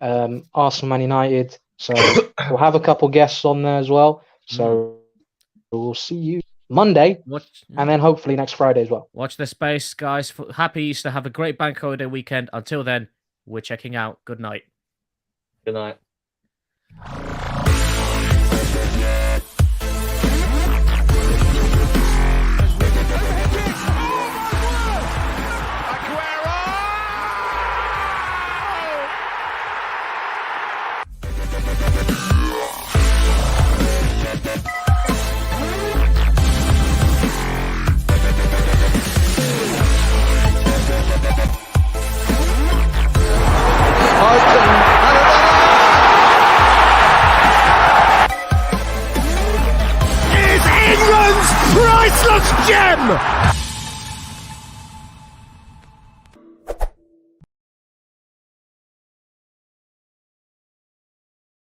Arsenal, Man United. So we'll have a couple guests on there as well. So we'll see you Monday. And then hopefully next Friday as well. Watch the space, guys. Happy Easter. Have a great bank holiday weekend. Until then, we're checking out. Good night. Good night. Is England's priceless gem!